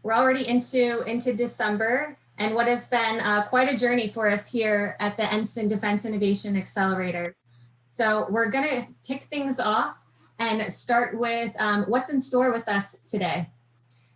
We're already into December, and what has been quite a journey for us here at the NSIN Defense Innovation Accelerator. So we're going to kick things off and start with what's in store with us today.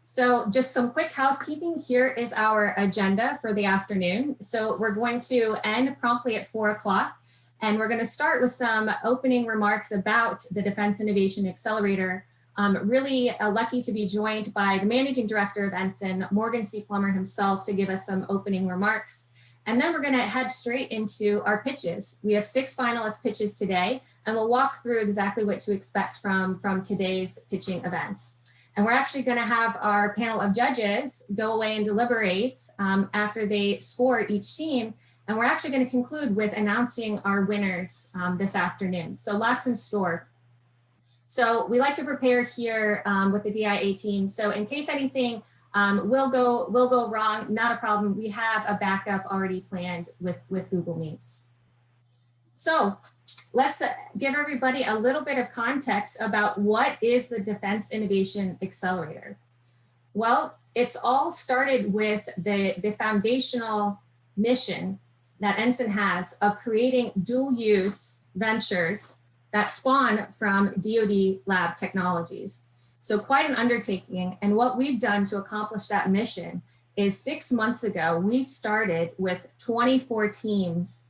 So just some quick housekeeping. Here is our agenda for the afternoon. So we're going to end promptly at 4 o'clock, and we're going to start with some opening remarks about the Defense Innovation Accelerator. Really lucky to be joined by the Managing Director of NSIN, Morgan C. Plummer himself, to give us some opening remarks. And then we're going to head straight into our pitches. We have 6 finalist pitches today, and we'll walk through exactly what to expect from today's pitching events. And we're actually going to have our panel of judges go away and deliberate after they score each team. And we're actually going to conclude with announcing our winners this afternoon. So lots in store. So we like to prepare here with the DIA team. So in case anything will go wrong, not a problem. We have a backup already planned with Google Meets. So let's give everybody a little bit of context about what is the Defense Innovation Accelerator. Well, it's all started with the foundational mission that NSIN has of creating dual-use ventures that spawn from DoD lab technologies. So quite an undertaking. And what we've done to accomplish that mission is 6 months ago, we started with 24 teams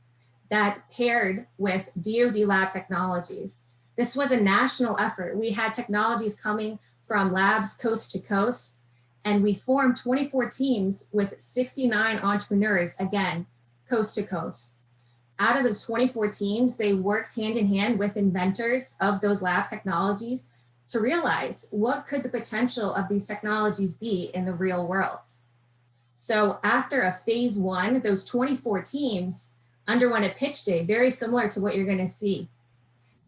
that paired with DoD lab technologies. This was a national effort. We had technologies coming from labs coast to coast, and we formed 24 teams with 69 entrepreneurs, again, coast to coast. Out of those 24 teams, they worked hand in hand with inventors of those lab technologies to realize what could the potential of these technologies be in the real world. So after a phase 1, those 24 teams underwent a pitch day, very similar to what you're going to see.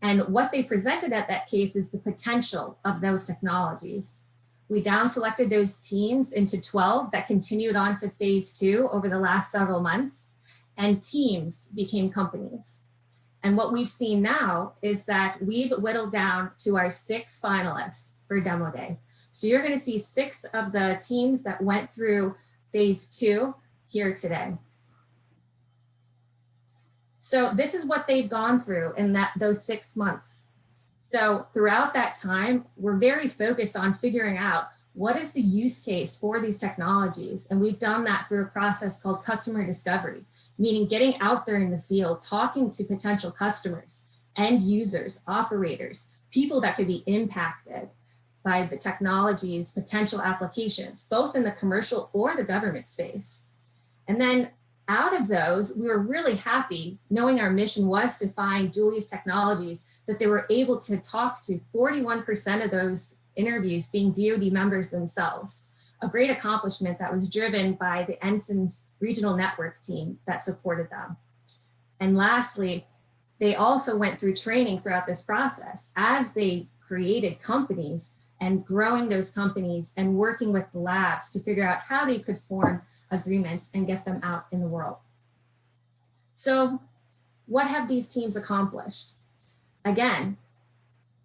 And what they presented at that case is the potential of those technologies. We down selected those teams into 12 that continued on to phase 2 over the last several months, and teams became companies. And what we've seen now is that we've whittled down to our 6 finalists for demo day. So you're going to see 6 of the teams that went through phase 2 here today. So this is what they've gone through in those 6 months. So throughout that time, we're very focused on figuring out what is the use case for these technologies. And we've done that through a process called customer discovery, meaning getting out there in the field, talking to potential customers, end users, operators, people that could be impacted by the technology's potential applications, both in the commercial or the government space. And then out of those, we were really happy knowing our mission was to find dual-use technologies that they were able to talk to 41% of those interviews being DoD members themselves. A great accomplishment that was driven by the NSIN's regional network team that supported them. And lastly, they also went through training throughout this process as they created companies and growing those companies and working with the labs to figure out how they could form agreements and get them out in the world. So what have these teams accomplished? Again,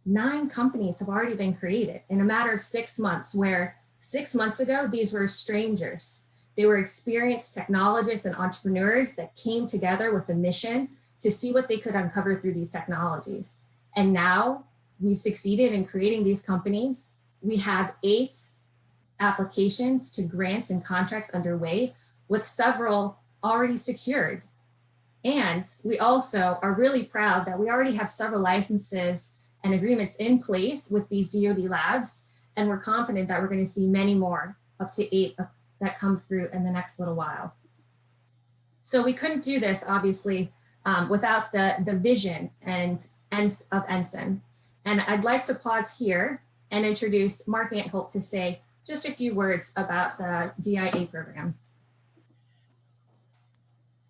9 companies have already been created in a matter of 6 months, where 6 months ago, these were strangers. They were experienced technologists and entrepreneurs that came together with the mission to see what they could uncover through these technologies. And now we've succeeded in creating these companies. We have 8 applications to grants and contracts underway, with several already secured. And we also are really proud that we already have several licenses and agreements in place with these DoD labs. And we're confident that we're going to see many more, up to 8 that come through in the next little while. So we couldn't do this, obviously, without the vision of NSIN. And I'd like to pause here and introduce Mark Antholt to say just a few words about the DIA program.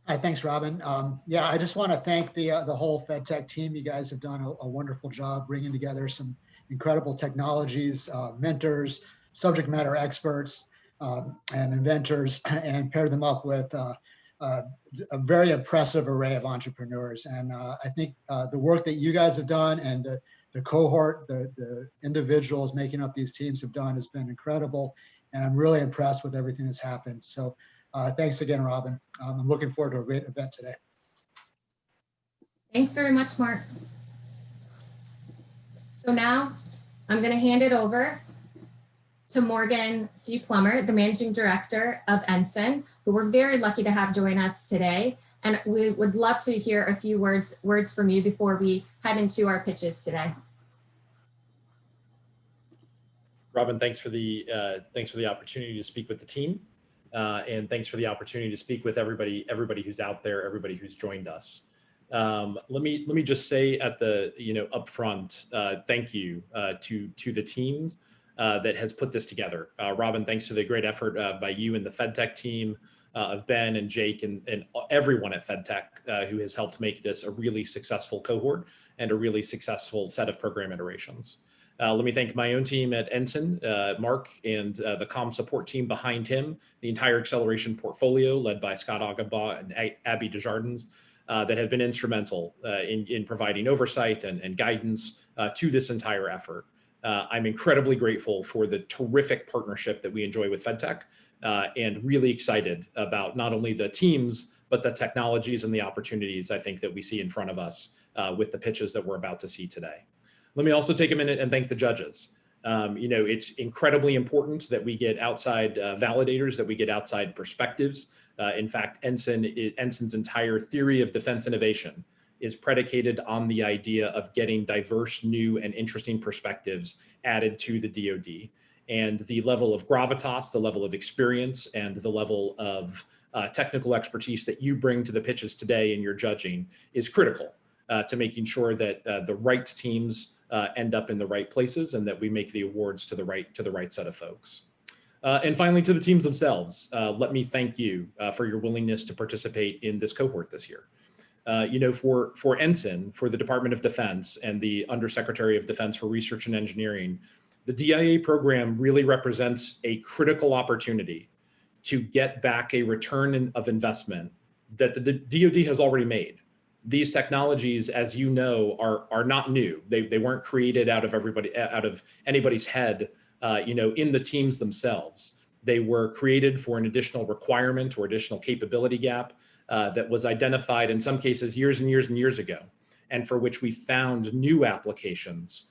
Hi, thanks, Robin. Yeah, I just want to thank the whole FedTech team. You guys have done a wonderful job bringing together some incredible technologies, mentors, subject matter experts, and inventors, and pair them up with a very impressive array of entrepreneurs. And I think the work that you guys have done and the cohort, the individuals making up these teams have done has been incredible. And I'm really impressed with everything that's happened. So thanks again, Robin. I'm looking forward to a great event today. Thanks very much, Mark. So now I'm going to hand it over to Morgan C. Plummer, the Managing Director of NSIN, who we're very lucky to have join us today. And we would love to hear a few words from you before we head into our pitches today. Robin, thanks for the opportunity to speak with the team, and thanks for the opportunity to speak with everybody who's out there, everybody who's joined us. Let me just say at the up front, thank you to the teams that has put this together. Robin, thanks to the great effort by you and the FedTech team, of Ben and Jake and everyone at FedTech who has helped make this a really successful cohort and a really successful set of program iterations. Let me thank my own team at NSIN, Mark, and the comm support team behind him, the entire acceleration portfolio led by Scott Agaba and Abby Desjardins, that have been instrumental in providing oversight and guidance to this entire effort. I'm incredibly grateful for the terrific partnership that we enjoy with FedTech, and really excited about not only the teams, but the technologies and the opportunities I think that we see in front of us with the pitches that we're about to see today. Let me also take a minute and thank the judges. It's incredibly important that we get outside validators, that we get outside perspectives. In fact, NSIN's entire theory of defense innovation is predicated on the idea of getting diverse, new, and interesting perspectives added to the DoD. And the level of gravitas, the level of experience, and the level of technical expertise that you bring to the pitches today in your judging is critical to making sure that the right teams end up in the right places and that we make the awards to the right set of folks. And finally, to the teams themselves, let me thank you for your willingness to participate in this cohort this year. For NSIN, for the Department of Defense and the Undersecretary of Defense for Research and Engineering, the DIA program really represents a critical opportunity to get back a return of investment that the DoD has already made. These technologies, as you know, are not new. They weren't created out of anybody's head, in the teams themselves. They were created for an additional requirement or additional capability gap that was identified in some cases years and years and years ago, and for which we found new applications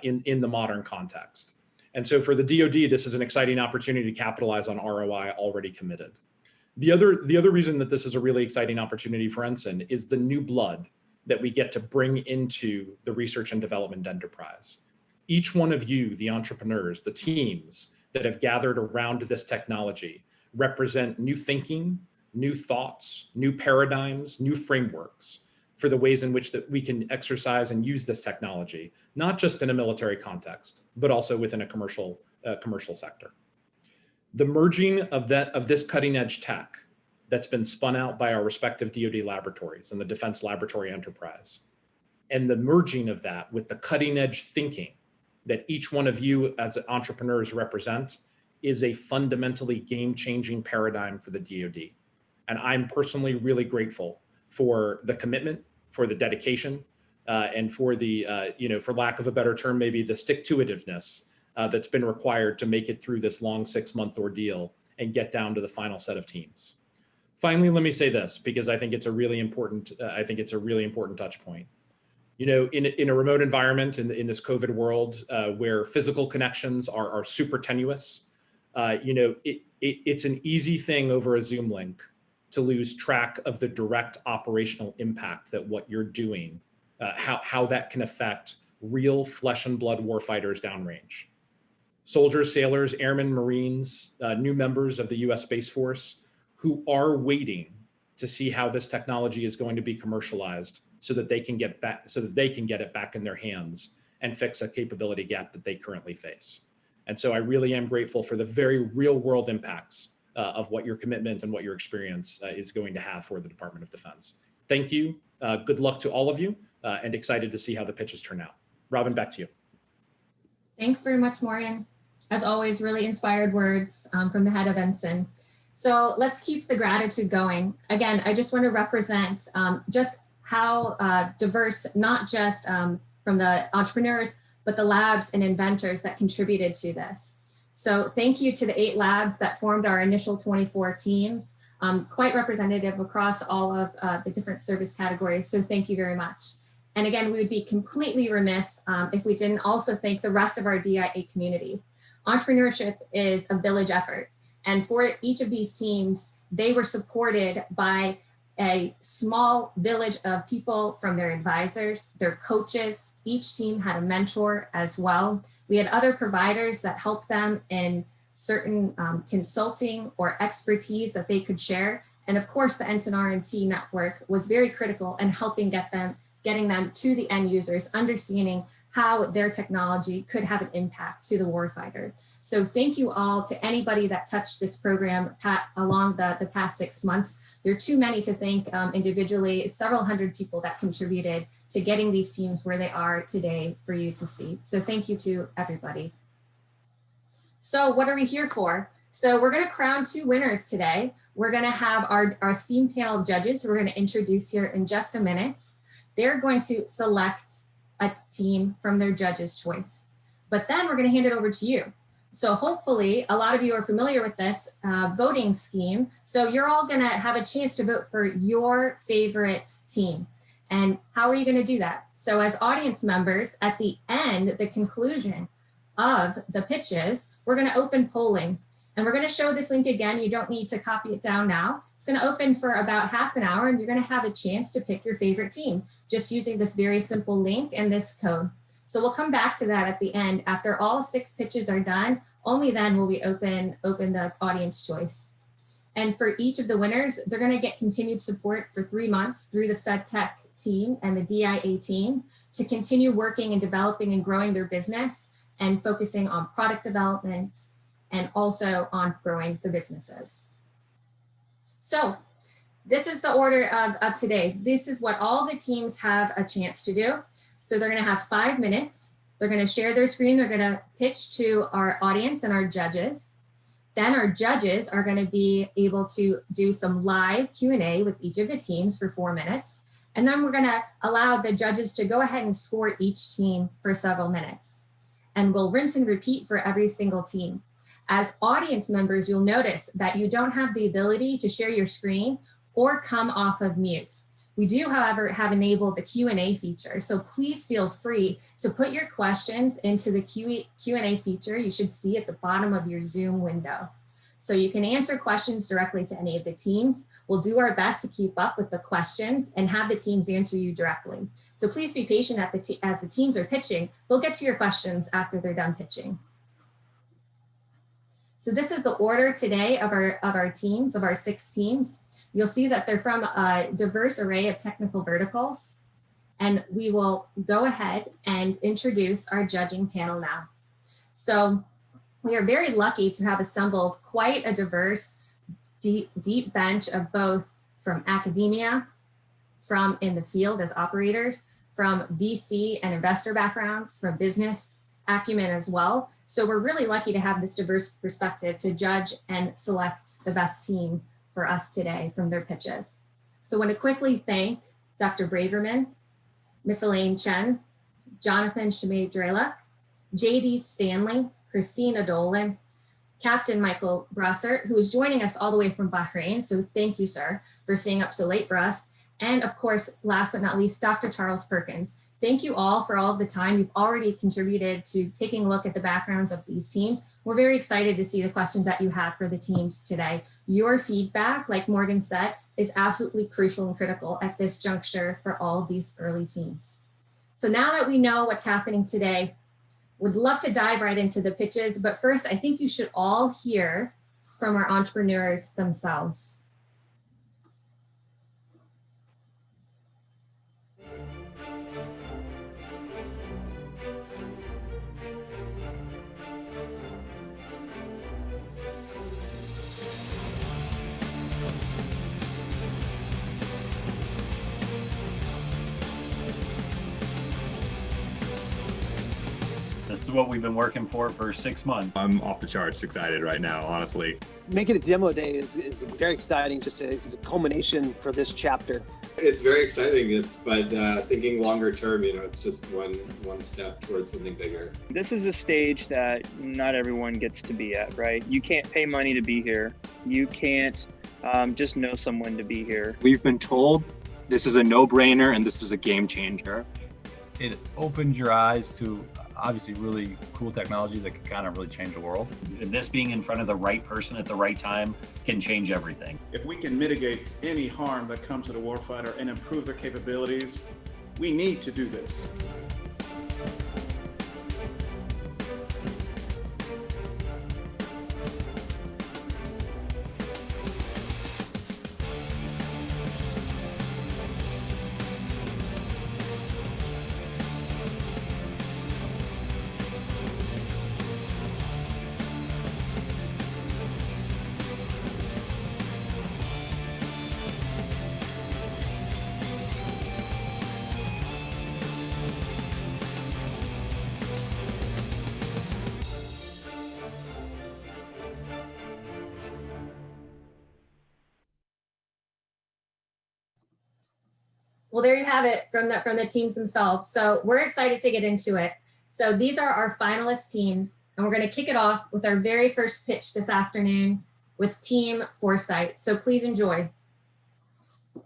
in the modern context. And so for the DoD, this is an exciting opportunity to capitalize on ROI already committed. The other reason that this is a really exciting opportunity for NSIN is the new blood that we get to bring into the research and development enterprise. Each one of you, the entrepreneurs, the teams that have gathered around this technology, represent new thinking, new thoughts, new paradigms, new frameworks for the ways in which that we can exercise and use this technology, not just in a military context, but also within a commercial sector. The merging of this cutting edge tech that's been spun out by our respective DoD laboratories and the Defense Laboratory Enterprise, and the merging of that with the cutting edge thinking that each one of you as entrepreneurs represent is a fundamentally game-changing paradigm for the DoD. And I'm personally really grateful for the commitment, for the dedication, and for the, for lack of a better term, maybe the stick-to-itiveness that's been required to make it through this long 6-month ordeal and get down to the final set of teams. Finally, let me say this, because I think it's a really important, touch point. In a remote environment in this COVID world where physical connections are super tenuous, it's an easy thing over a Zoom link to lose track of the direct operational impact that what you're doing, how that can affect real flesh and blood warfighters downrange. Soldiers, sailors, airmen, Marines, new members of the US Space Force who are waiting to see how this technology is going to be commercialized so that they can get it back in their hands and fix a capability gap that they currently face. And so I really am grateful for the very real world impacts of what your commitment and what your experience is going to have for the Department of Defense. Thank you. Good luck to all of you, and excited to see how the pitches turn out. Robin, back to you. Thanks very much, Morgan. As always, really inspired words from the head of NSIN. So let's keep the gratitude going. Again, I just want to represent just how diverse, not just from the entrepreneurs, but the labs and inventors that contributed to this. So thank you to the 8 labs that formed our initial 24 teams, quite representative across all of the different service categories. So thank you very much. And again, we would be completely remiss if we didn't also thank the rest of our DIA community. Entrepreneurship is a village effort. And for each of these teams, they were supported by a small village of people, from their advisors, their coaches. Each team had a mentor as well. We had other providers that helped them in certain consulting or expertise that they could share. And of course, the NSIN R&T network was very critical in helping getting them to the end users, understanding how their technology could have an impact to the warfighter. So thank you all to anybody that touched this program along the past 6 months. There are too many to thank individually. It's several hundred people that contributed to getting these teams where they are today for you to see. So thank you to everybody. So what are we here for? So we're gonna crown 2 winners today. We're gonna have our esteemed panel of judges who we're gonna introduce here in just a minute. They're going to select a team from their judge's choice. But then we're gonna hand it over to you. So hopefully a lot of you are familiar with this voting scheme. So you're all gonna have a chance to vote for your favorite team. And how are you gonna do that? So as audience members, at the end, the conclusion of the pitches, we're gonna open polling. And we're gonna show this link again. You don't need to copy it down now. It's gonna open for about half an hour and you're gonna have a chance to pick your favorite team, just using this very simple link and this code. So we'll come back to that at the end. After all 6 pitches are done, only then will we open the audience choice. And for each of the winners, they're gonna get continued support for 3 months through the FedTech team and the DIA team to continue working and developing and growing their business and focusing on product development and also on growing the businesses. So this is the order of today. This is what all the teams have a chance to do. So they're gonna have 5 minutes. They're gonna share their screen. They're gonna pitch to our audience and our judges. Then our judges are gonna be able to do some live Q&A with each of the teams for 4 minutes. And then we're gonna allow the judges to go ahead and score each team for several minutes. And we'll rinse and repeat for every single team. As audience members, you'll notice that you don't have the ability to share your screen or come off of mute. We do, however, have enabled the Q&A feature. So please feel free to put your questions into the Q&A feature you should see at the bottom of your Zoom window. So you can answer questions directly to any of the teams. We'll do our best to keep up with the questions and have the teams answer you directly. So please be patient as the teams are pitching. They'll get to your questions after they're done pitching. So this is the order today of our teams, of our 6 teams. You'll see that they're from a diverse array of technical verticals. And we will go ahead and introduce our judging panel now. So we are very lucky to have assembled quite a diverse, deep bench of both from academia, from in the field as operators, from VC and investor backgrounds, from business acumen as well. So we're really lucky to have this diverse perspective to judge and select the best team for us today from their pitches. So I want to quickly thank Dr. Braverman, Miss Elaine Chen, Jonathan Shemay-Dreluk, JD Stanley, Christina Dolan, Captain Michael Brossert, who is joining us all the way from Bahrain. So thank you, sir, for staying up so late for us. And of course, last but not least, Dr. Charles Perkins. Thank you all for all of the time you've already contributed to taking a look at the backgrounds of these teams. We're very excited to see the questions that you have for the teams today. Your feedback, like Morgan said, is absolutely crucial and critical at this juncture for all of these early teams. So now that we know what's happening today, would love to dive right into the pitches, but first I think you should all hear from our entrepreneurs themselves. This is what we've been working for 6 months. I'm off the charts excited right now, honestly. Making a demo day is very exciting, just as a culmination for this chapter. It's very exciting, but thinking longer term, it's just one step towards something bigger. This is a stage that not everyone gets to be at, right? You can't pay money to be here. You can't just know someone to be here. We've been told this is a no-brainer and this is a game changer. It opens your eyes to obviously really cool technology that can kind of really change the world. And this being in front of the right person at the right time can change everything. If we can mitigate any harm that comes to the warfighter and improve their capabilities, we need to do this. Well, there you have it from the teams themselves. So we're excited to get into it. So these are our finalist teams, and we're going to kick it off with our very first pitch this afternoon with Team Foresight. So please enjoy. All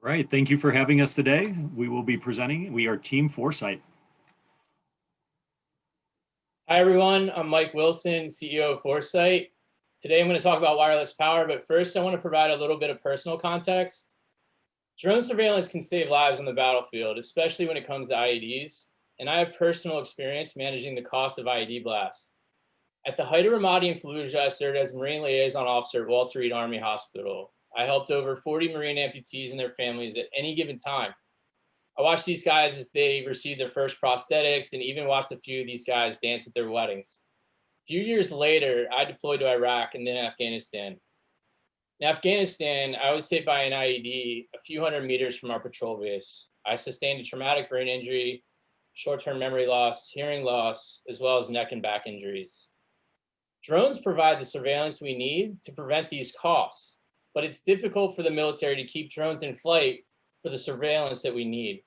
right, thank you for having us today. We will be presenting. We are Team Foresight. Hi, everyone. I'm Mike Wilson, CEO of Foresight. Today, I'm going to talk about wireless power, but first, I want to provide a little bit of personal context. Drone surveillance can save lives on the battlefield, especially when it comes to IEDs, and I have personal experience managing the cost of IED blasts. At the height of Ramadi and Fallujah, I served as Marine Liaison Officer at Walter Reed Army Hospital. I helped over 40 Marine amputees and their families at any given time. I watched these guys as they received their first prosthetics and even watched a few of these guys dance at their weddings. A few years later, I deployed to Iraq and then Afghanistan. In Afghanistan, I was hit by an IED a few hundred meters from our patrol base. I sustained a traumatic brain injury, short-term memory loss, hearing loss, as well as neck and back injuries. Drones provide the surveillance we need to prevent these costs, but it's difficult for the military to keep drones in flight for the surveillance that we need.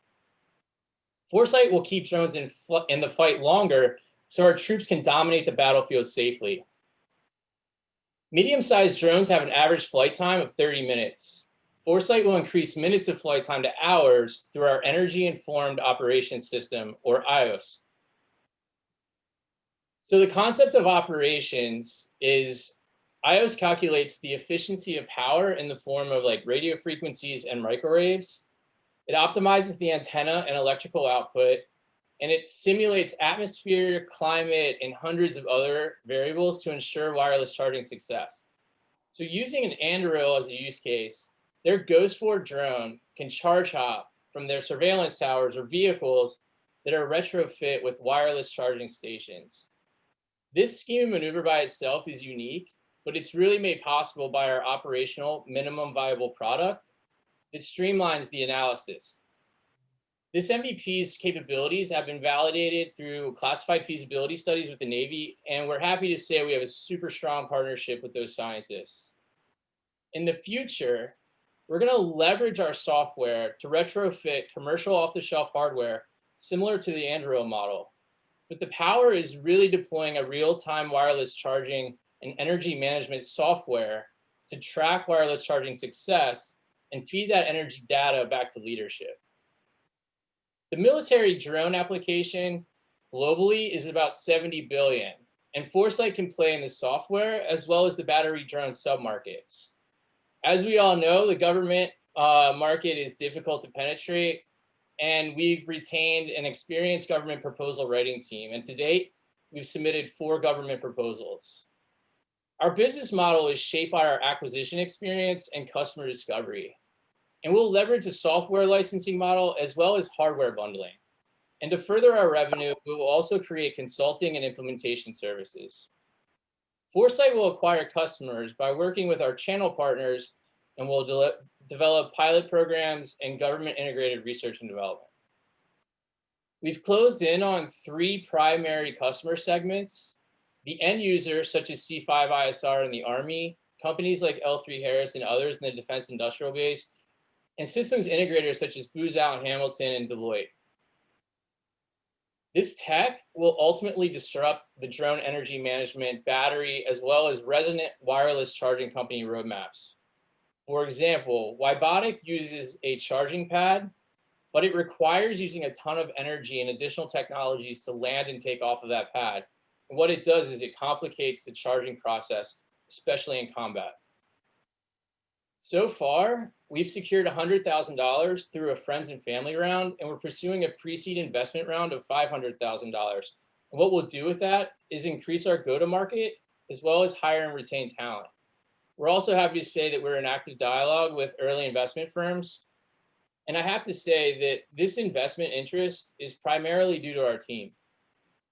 Foresight will keep drones in the fight longer so our troops can dominate the battlefield safely. Medium-sized drones have an average flight time of 30 minutes. Foresight will increase minutes of flight time to hours through our Energy Informed Operations System, or IOS. So the concept of operations is IOS calculates the efficiency of power in the form of like radio frequencies and microwaves. It optimizes the antenna and electrical output, and it simulates atmosphere, climate, and hundreds of other variables to ensure wireless charging success. So using an Anduril as a use case, their Ghost 4 drone can charge hop from their surveillance towers or vehicles that are retrofit with wireless charging stations. This scheme of maneuver by itself is unique, but it's really made possible by our operational minimum viable product that streamlines the analysis. This MVP's capabilities have been validated through classified feasibility studies with the Navy, and we're happy to say we have a super strong partnership with those scientists. In the future, we're going to leverage our software to retrofit commercial off-the-shelf hardware similar to the Anduril model. But the power is really deploying a real-time wireless charging and energy management software to track wireless charging success and feed that energy data back to leadership. The military drone application globally is about 70 billion, and Foresight can play in the software as well as the battery drone submarkets. As we all know, the government market is difficult to penetrate, and we've retained an experienced government proposal writing team. And to date, we've submitted 4 government proposals. Our business model is shaped by our acquisition experience and customer discovery. And we'll leverage a software licensing model as well as hardware bundling. And to further our revenue, we will also create consulting and implementation services. Foresight will acquire customers by working with our channel partners, and we'll develop pilot programs and government integrated research and development. We've closed in on 3 primary customer segments: the end user, such as C5ISR in the Army, companies like L3 Harris and others in the defense industrial base, and systems integrators such as Booz Allen Hamilton and Deloitte. This tech will ultimately disrupt the drone energy management, battery, as well as resonant wireless charging company roadmaps. For example, Wybotic uses a charging pad, but it requires using a ton of energy and additional technologies to land and take off of that pad. And what it does is it complicates the charging process, especially in combat. So far, we've secured $100,000 through a friends and family round, and we're pursuing a pre-seed investment round of $500,000. And what we'll do with that is increase our go-to-market as well as hire and retain talent. We're also happy to say that we're in active dialogue with early investment firms. And I have to say that this investment interest is primarily due to our team.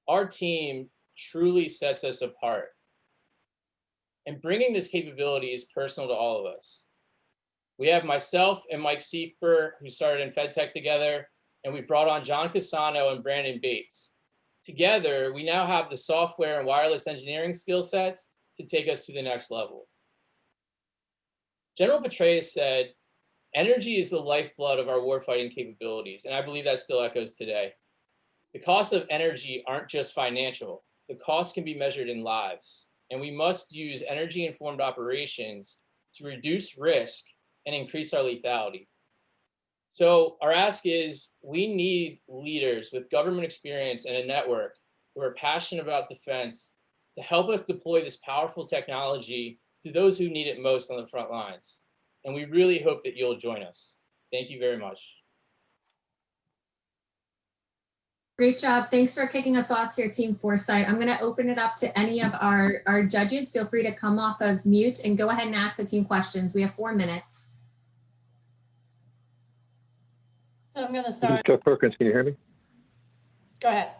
Our team truly sets us apart. And bringing this capability is personal to all of us. We have myself and Mike Sieper, who started in FedTech together, and we brought on John Casano and Brandon Bates. Together, we now have the software and wireless engineering skill sets to take us to the next level. General Petraeus said, "Energy is the lifeblood of our warfighting capabilities," and I believe that still echoes today. The costs of energy aren't just financial. The cost can be measured in lives, and we must use energy-informed operations to reduce risk and increase our lethality. So our ask is, we need leaders with government experience and a network who are passionate about defense to help us deploy this powerful technology to those who need it most on the front lines. And we really hope that you'll join us. Thank you very much. Great job. Thanks for kicking us off here, Team Foresight. I'm going to open it up to any of our judges. Feel free to come off of mute and go ahead and ask the team questions. We have 4 minutes. So I'm going to start. Chuck Perkins, can you hear me? Go ahead.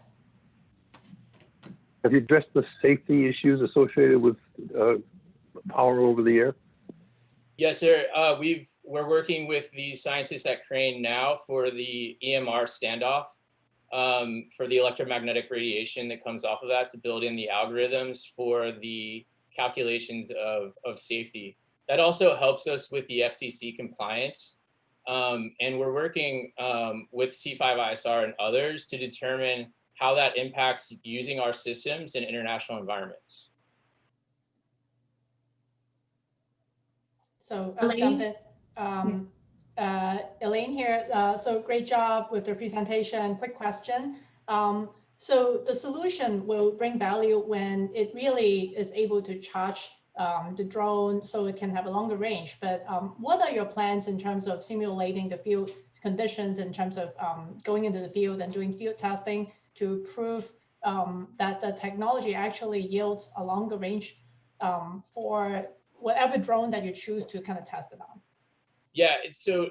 Have you addressed the safety issues associated with power over the air? Yes, sir. We're working with the scientists at Crane now for the EMR standoff, for the electromagnetic radiation that comes off of that, to build in the algorithms for the calculations of safety. That also helps us with the FCC compliance. And we're working with C5ISR and others to determine how that impacts using our systems in international environments. So I'll jump in. Elaine here. So great job with the presentation. Quick question. So the solution will bring value when it really is able to charge the drone so it can have a longer range. But what are your plans in terms of simulating the field conditions, in terms of going into the field and doing field testing to prove that the technology actually yields a longer range for whatever drone that you choose to kind of test it on? Yeah, so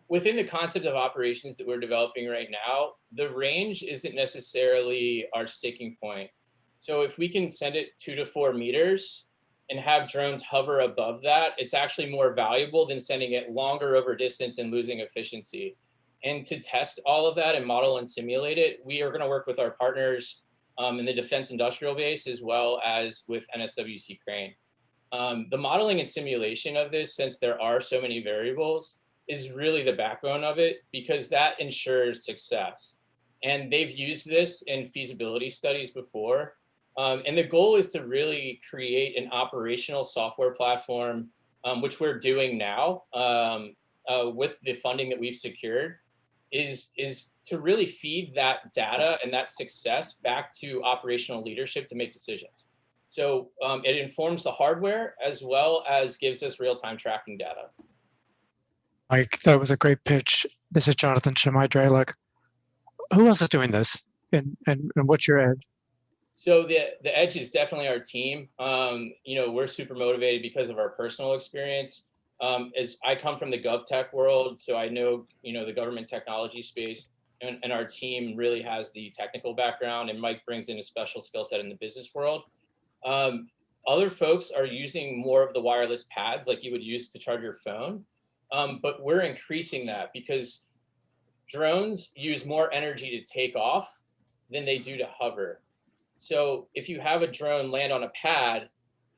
within the concept of operations that we're developing right now, the range isn't necessarily our sticking point. So if we can send it 2 to 4 meters and have drones hover above that, it's actually more valuable than sending it longer over distance and losing efficiency. And to test all of that and model and simulate it, we are going to work with our partners in the defense industrial base, as well as with NSWC Crane. The modeling and simulation of this, since there are so many variables, is really the backbone of it, because that ensures success. And they've used this in feasibility studies before. And the goal is to really create an operational software platform, which we're doing now with the funding that we've secured, is to really feed that data and that success back to operational leadership to make decisions. So it informs the hardware as well as gives us real-time tracking data. Mike, that was a great pitch. This is Jonathan Shemai-Draylock. Who else is doing this, and what's your edge? So the edge is definitely our team. We're super motivated because of our personal experience. As I come from the GovTech world, so I know the government technology space, and our team really has the technical background, and Mike brings in a special skill set in the business world. Other folks are using more of the wireless pads like you would use to charge your phone, but we're increasing that because drones use more energy to take off than they do to hover. So if you have a drone land on a pad,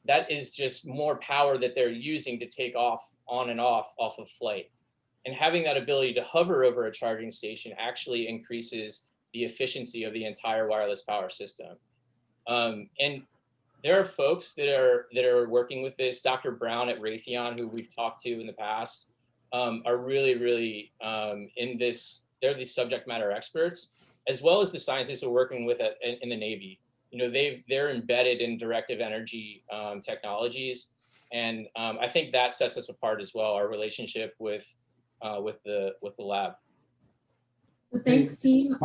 that is just more power that they're using to take off on and off of flight. And having that ability to hover over a charging station actually increases the efficiency of the entire wireless power system. And there are folks that are working with this. Dr. Brown at Raytheon, who we've talked to in the past, are really in this. They're the subject matter experts, as well as the scientists we're working with in the Navy. You know, they're embedded in directive energy technologies, and I think that sets us apart as well. Our relationship with the lab. So thanks, team.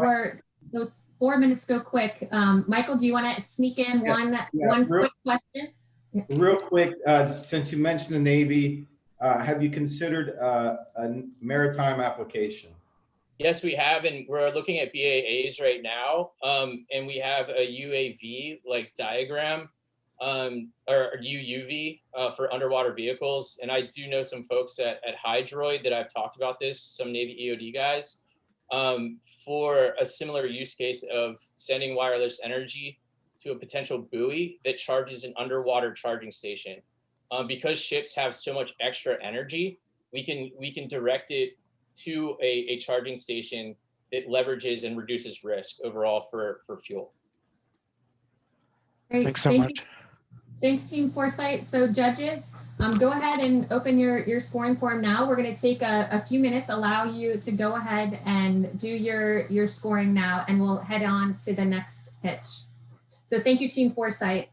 Those 4 minutes go quick. Michael, do you want to sneak in one quick question? Real quick, since you mentioned the Navy, have you considered a maritime application? Yes, we have, and we're looking at BAAs right now, and we have a UAV like diagram, or UUV for underwater vehicles. And I do know some folks at Hydroid that I've talked about this, some Navy EOD guys, for a similar use case of sending wireless energy to a potential buoy that charges an underwater charging station. Because ships have so much extra energy, we can direct it to a charging station that leverages and reduces risk overall for fuel. Great. Thanks so much. Thanks, Team Foresight. So judges, go ahead and open your scoring form now. We're going to take a few minutes, allow you to go ahead and do your scoring now, and we'll head on to the next pitch. So thank you, Team Foresight.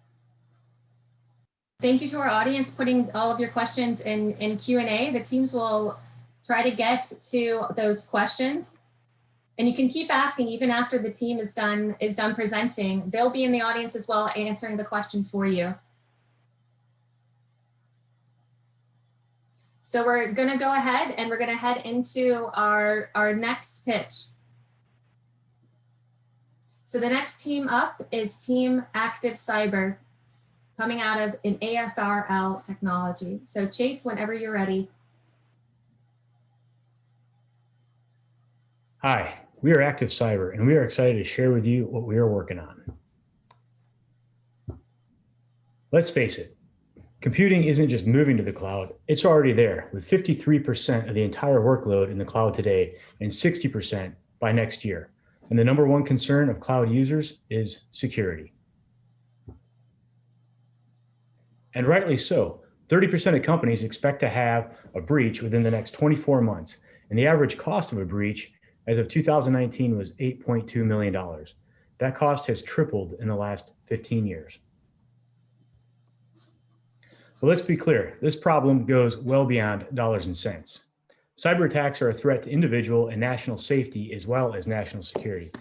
Thank you to our audience putting all of your questions in Q&A. The teams will try to get to those questions. And you can keep asking even after the team is done presenting. They'll be in the audience as well answering the questions for you. So we're going to go ahead and we're going to head into our next pitch. So the next team up is Team Active Cyber, coming out of an AFRL technology. So Chase, whenever you're ready. Hi, we are Active Cyber, and we are excited to share with you what we are working on. Let's face it, computing isn't just moving to the cloud, it's already there, with 53% of the entire workload in the cloud today and 60% by next year. And the number one concern of cloud users is security. And rightly so. 30% of companies expect to have a breach within the next 24 months, and the average cost of a breach as of 2019 was $8.2 million. That cost has tripled in the last 15 years. But let's be clear, this problem goes well beyond dollars and cents. Cyber attacks are a threat to individual and national safety as well as national security.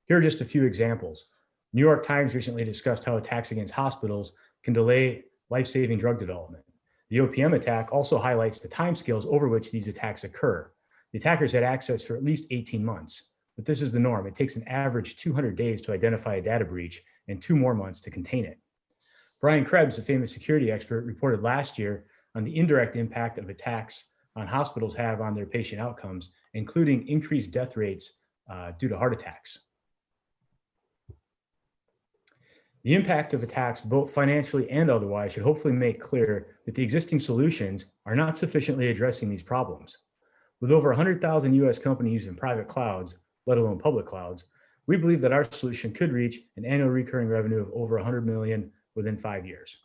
Here are just a few examples. New York Times recently discussed how attacks against hospitals can delay life-saving drug development. The OPM attack also highlights the timescales over which these attacks occur. The attackers had access for at least 18 months, but this is the norm. It takes an average 200 days to identify a data breach and 2 more months to contain it. Brian Krebs, a famous security expert, reported last year on the indirect impact of attacks on hospitals have on their patient outcomes, including increased death rates due to heart attacks. The impact of attacks, both financially and otherwise, should hopefully make clear that the existing solutions are not sufficiently addressing these problems. With over 100,000 US companies using private clouds, let alone public clouds, we believe that our solution could reach an annual recurring revenue of over 100 million within 5 years.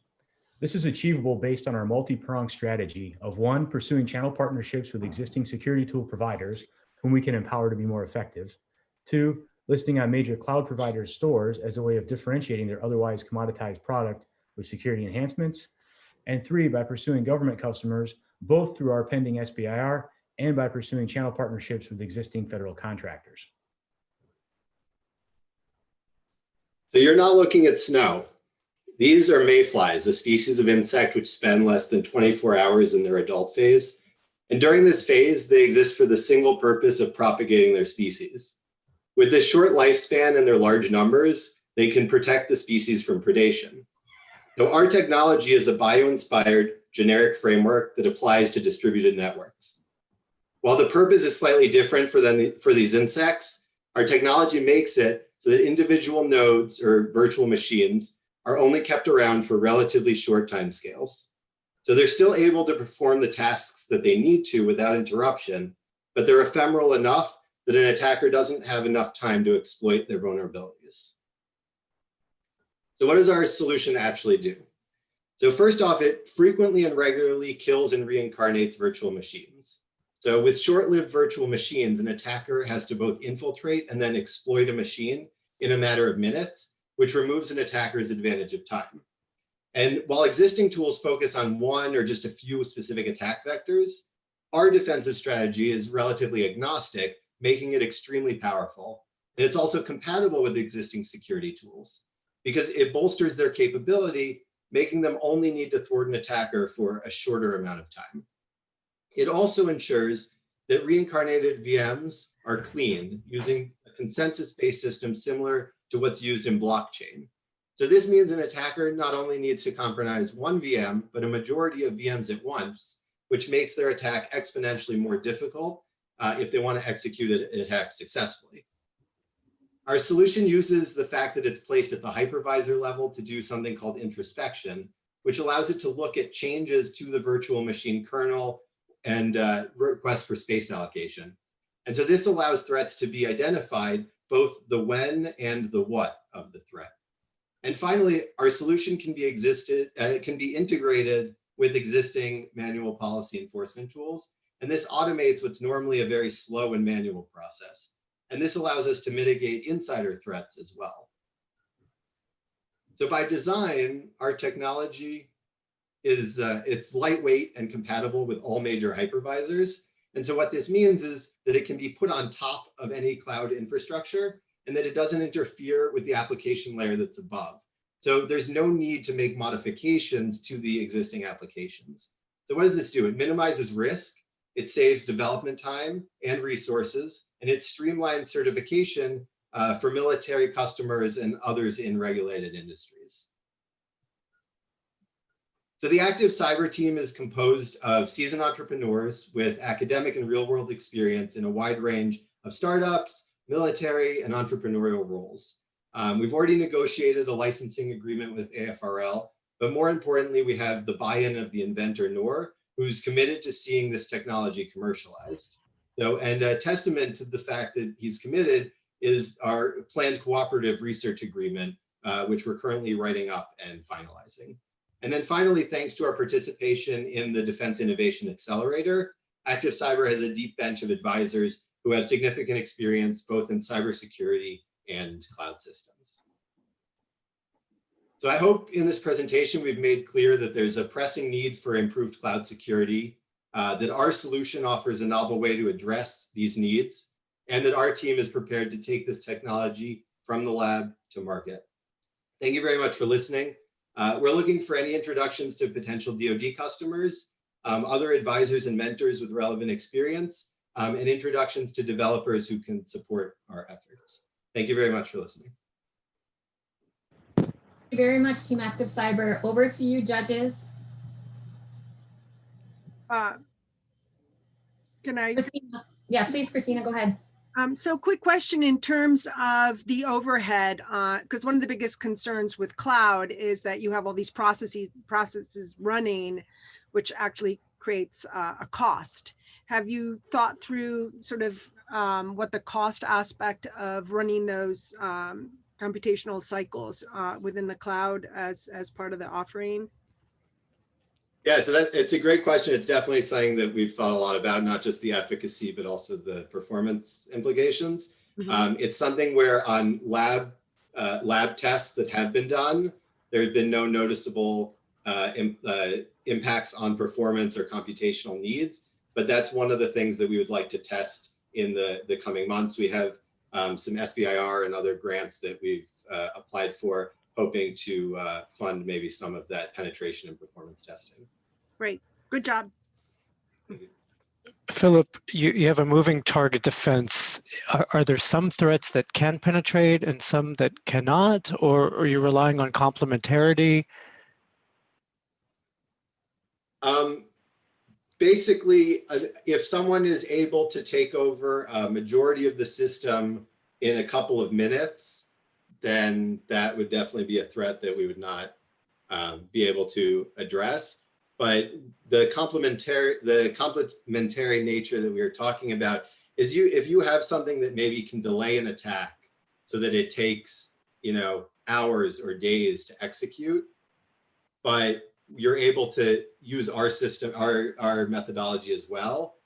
This is achievable based on our multi-pronged strategy of 1, pursuing channel partnerships with existing security tool providers whom we can empower to be more effective. 2, listing on major cloud providers' stores as a way of differentiating their otherwise commoditized product with security enhancements. And 3, by pursuing government customers, both through our pending SBIR and by pursuing channel partnerships with existing federal contractors. So you're not looking at snow. These are mayflies, a species of insect which spend less than 24 hours in their adult phase. And during this phase, they exist for the single purpose of propagating their species. With this short lifespan and their large numbers, they can protect the species from predation. So our technology is a bio-inspired generic framework that applies to distributed networks. While the purpose is slightly different for these insects, our technology makes it so that individual nodes or virtual machines are only kept around for relatively short timescales. So they're still able to perform the tasks that they need to without interruption, but they're ephemeral enough that an attacker doesn't have enough time to exploit their vulnerabilities. So what does our solution actually do? So first off, it frequently and regularly kills and reincarnates virtual machines. So with short-lived virtual machines, an attacker has to both infiltrate and then exploit a machine in a matter of minutes, which removes an attacker's advantage of time. And while existing tools focus on one or just a few specific attack vectors, our defensive strategy is relatively agnostic, making it extremely powerful. And it's also compatible with existing security tools because it bolsters their capability, making them only need to thwart an attacker for a shorter amount of time. It also ensures that reincarnated VMs are clean using a consensus-based system similar to what's used in blockchain. So this means an attacker not only needs to compromise one VM, but a majority of VMs at once, which makes their attack exponentially more difficult if they want to execute an attack successfully. Our solution uses the fact that it's placed at the hypervisor level to do something called introspection, which allows it to look at changes to the virtual machine kernel and requests for space allocation. And so this allows threats to be identified, both the when and the what of the threat. And finally, our solution can be integrated with existing manual policy enforcement tools. And this automates what's normally a very slow and manual process. And this allows us to mitigate insider threats as well. So by design, our technology is it's lightweight and compatible with all major hypervisors. And so what this means is that it can be put on top of any cloud infrastructure and that it doesn't interfere with the application layer that's above. So there's no need to make modifications to the existing applications. So what does this do? It minimizes risk, it saves development time and resources, and it streamlines certification for military customers and others in regulated industries. So the active cyber team is composed of seasoned entrepreneurs with academic and real-world experience in a wide range of startups, military, and entrepreneurial roles. We've already negotiated a licensing agreement with AFRL, but more importantly, we have the buy-in of the inventor, Noor, who's committed to seeing this technology commercialized. So, and a testament to the fact that he's committed is our planned cooperative research agreement, which we're currently writing up and finalizing. And then finally, thanks to our participation in the Defense Innovation Accelerator, Active Cyber has a deep bench of advisors who have significant experience both in cybersecurity and cloud systems. So I hope in this presentation we've made clear that there's a pressing need for improved cloud security, that our solution offers a novel way to address these needs, and that our team is prepared to take this technology from the lab to market. Thank you very much for listening. We're looking for any introductions to potential DoD customers, other advisors and mentors with relevant experience, and introductions to developers who can support our efforts. Thank you very much for listening. Thank you very much, Team Active Cyber. Over to you, judges. Can I? Christina. Yeah, please, Christina, go ahead. So quick question in terms of the overhead, because one of the biggest concerns with cloud is that you have all these processes running, which actually creates a cost. Have you thought through sort of what the cost aspect of running those computational cycles within the cloud as part of the offering? Yeah, so it's a great question. It's definitely something that we've thought a lot about, not just the efficacy, but also the performance implications. Mm-hmm. It's something where on lab tests that have been done, there's been no noticeable impacts on performance or computational needs, but that's one of the things that we would like to test in the coming months. We have some SBIR and other grants that we've applied for, hoping to fund maybe some of that penetration and performance testing. Great, good job. Philip, you have a moving target defense. Are there some threats that can penetrate and some that cannot, or are you relying on complementarity? Basically, if someone is able to take over a majority of the system in a couple of minutes, then that would definitely be a threat that we would not be able to address. But the complementary nature that we were talking about is if you have something that maybe can delay an attack so that it takes, hours or days to execute, but you're able to use our system, our methodology as well,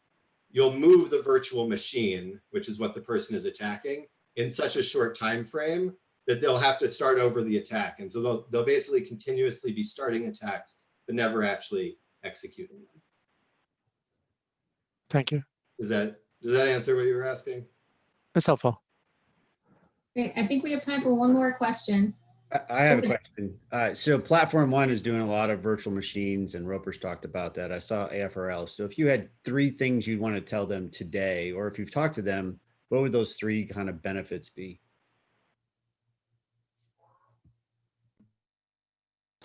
you'll move the virtual machine, which is what the person is attacking, in such a short time frame that they'll have to start over the attack. And so they'll basically continuously be starting attacks, but never actually executing them. Thank you. Does that answer what you were asking? That's helpful. Great. I think we have time for one more question. I have a question. So Platform One is doing a lot of virtual machines, and Roper's talked about that. I saw AFRL. So if you had 3 things you'd want to tell them today, or if you've talked to them, what would those 3 kind of benefits be?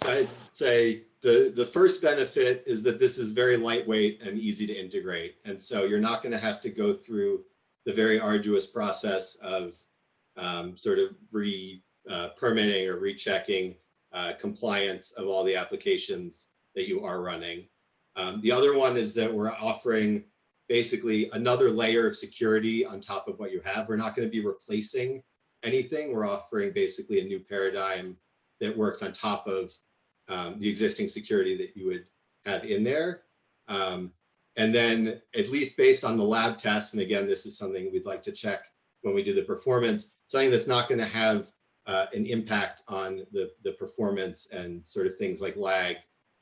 I'd say the first benefit is that this is very lightweight and easy to integrate. And so you're not going to have to go through the very arduous process of sort of permitting or rechecking compliance of all the applications that you are running. The other one is that we're offering basically another layer of security on top of what you have. We're not going to be replacing anything. We're offering basically a new paradigm that works on top of the existing security that you would have in there. And then at least based on the lab tests, and again, this is something we'd like to check when we do the performance, something that's not going to have an impact on the performance and sort of things like lag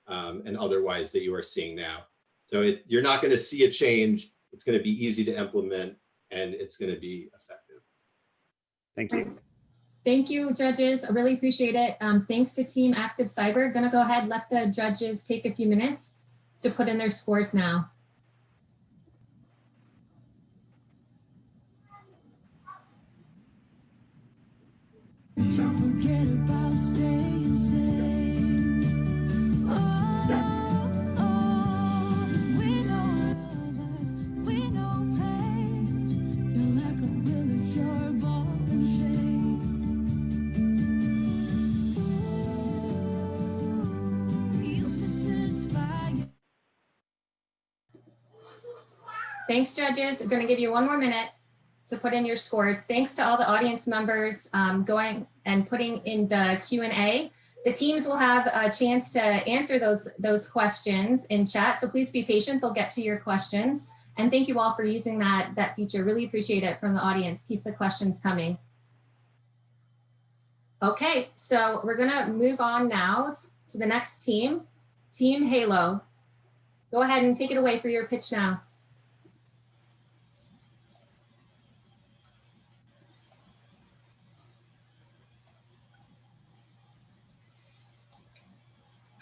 and otherwise that you are seeing now. So you're not going to see a change. It's going to be easy to implement, and it's going to be effective. Thank you. Thank you, judges. I really appreciate it. Thanks to Team Active Cyber. Going to go ahead, let the judges take a few minutes to put in their scores now. Thanks, judges. I'm going to give you one more minute to put in your scores. Thanks to all the audience members going and putting in the Q&A. The teams will have a chance to answer those questions in chat, so please be patient. They'll get to your questions. And thank you all for using that feature. Really appreciate it from the audience. Keep the questions coming. Okay, so we're going to move on now to the next team, Team Halo. Go ahead and take it away for your pitch now.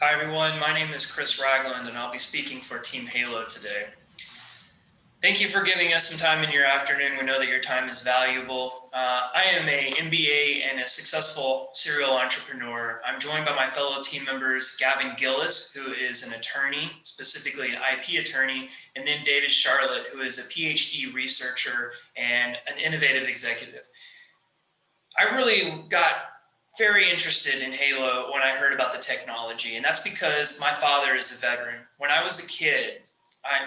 Hi everyone, my name is Chris Ragland and I'll be speaking for Team Halo today. Thank you for giving us some time in your afternoon. We know that your time is valuable. I am an MBA and a successful serial entrepreneur. I'm joined by my fellow team members, Gavin Gillis, who is an attorney, specifically an IP attorney, and then David Charlotte, who is a PhD researcher and an innovative executive. I really got very interested in Halo when I heard about the technology, and that's because my father is a veteran. When I was a kid,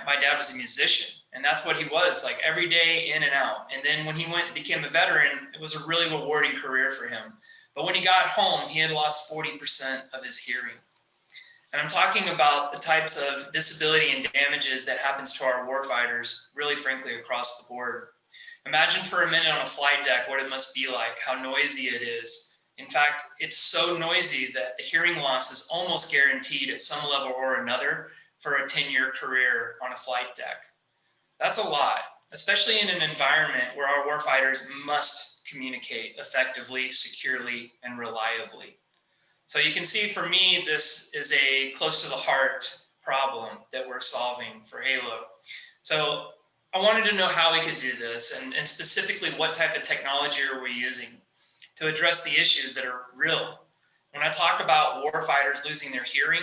my dad was a musician, and that's what he was, like every day in and out. And then when he went and became a veteran, it was a really rewarding career for him. But when he got home, he had lost 40% of his hearing. And I'm talking about the types of disability and damages that happens to our warfighters, really frankly, across the board. Imagine for a minute on a flight deck what it must be like, how noisy it is. In fact, it's so noisy that the hearing loss is almost guaranteed at some level or another for a 10-year career on a flight deck. That's a lot, especially in an environment where our warfighters must communicate effectively, securely, and reliably. So you can see for me, this is a close to the heart problem that we're solving for Halo. So I wanted to know how we could do this and specifically what type of technology are we using to address the issues that are real. When I talk about warfighters losing their hearing,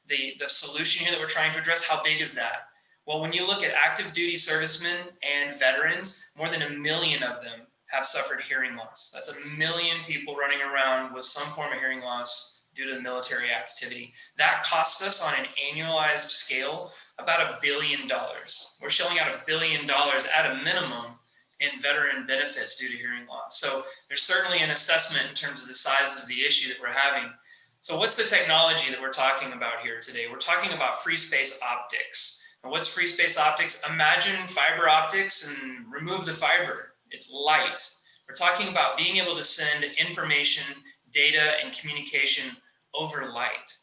the solution here that we're trying to address, how big is that? Well, when you look at active duty servicemen and veterans, more than 1 million of them have suffered hearing loss. That's 1 million people running around with some form of hearing loss due to the military activity. That costs us on an annualized scale about $1 billion. We're shelling out $1 billion at a minimum in veteran benefits due to hearing loss. So there's certainly an assessment in terms of the size of the issue that we're having. So what's the technology that we're talking about here today? We're talking about free space optics. And what's free space optics? Imagine fiber optics and remove the fiber. It's light. We're talking about being able to send information, data, and communication over light.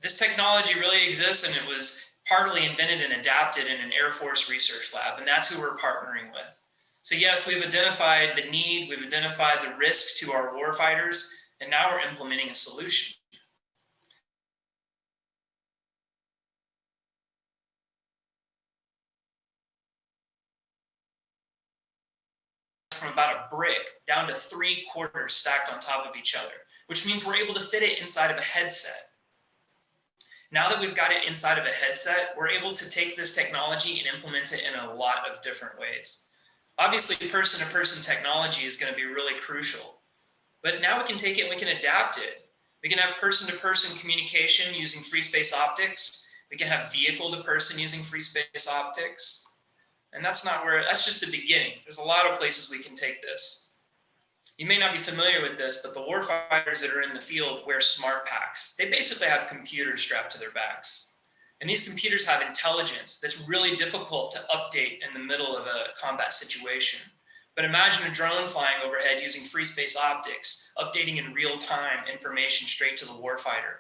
This technology really exists, and it was partly invented and adapted in an Air Force research lab, and that's who we're partnering with. So yes, we've identified the need, we've identified the risk to our warfighters, and now we're implementing a solution. From about a brick down to 3/4 stacked on top of each other, which means we're able to fit it inside of a headset. Now that we've got it inside of a headset, we're able to take this technology and implement it in a lot of different ways. Obviously, person-to-person technology is going to be really crucial, but now we can take it and we can adapt it. We can have person-to-person communication using free space optics. We can have vehicle-to-person using free space optics. And that's just the beginning. There's a lot of places we can take this. You may not be familiar with this, but the warfighters that are in the field wear smart packs. They basically have computers strapped to their backs. And these computers have intelligence that's really difficult to update in the middle of a combat situation. But imagine a drone flying overhead using free space optics, updating in real time information straight to the warfighter.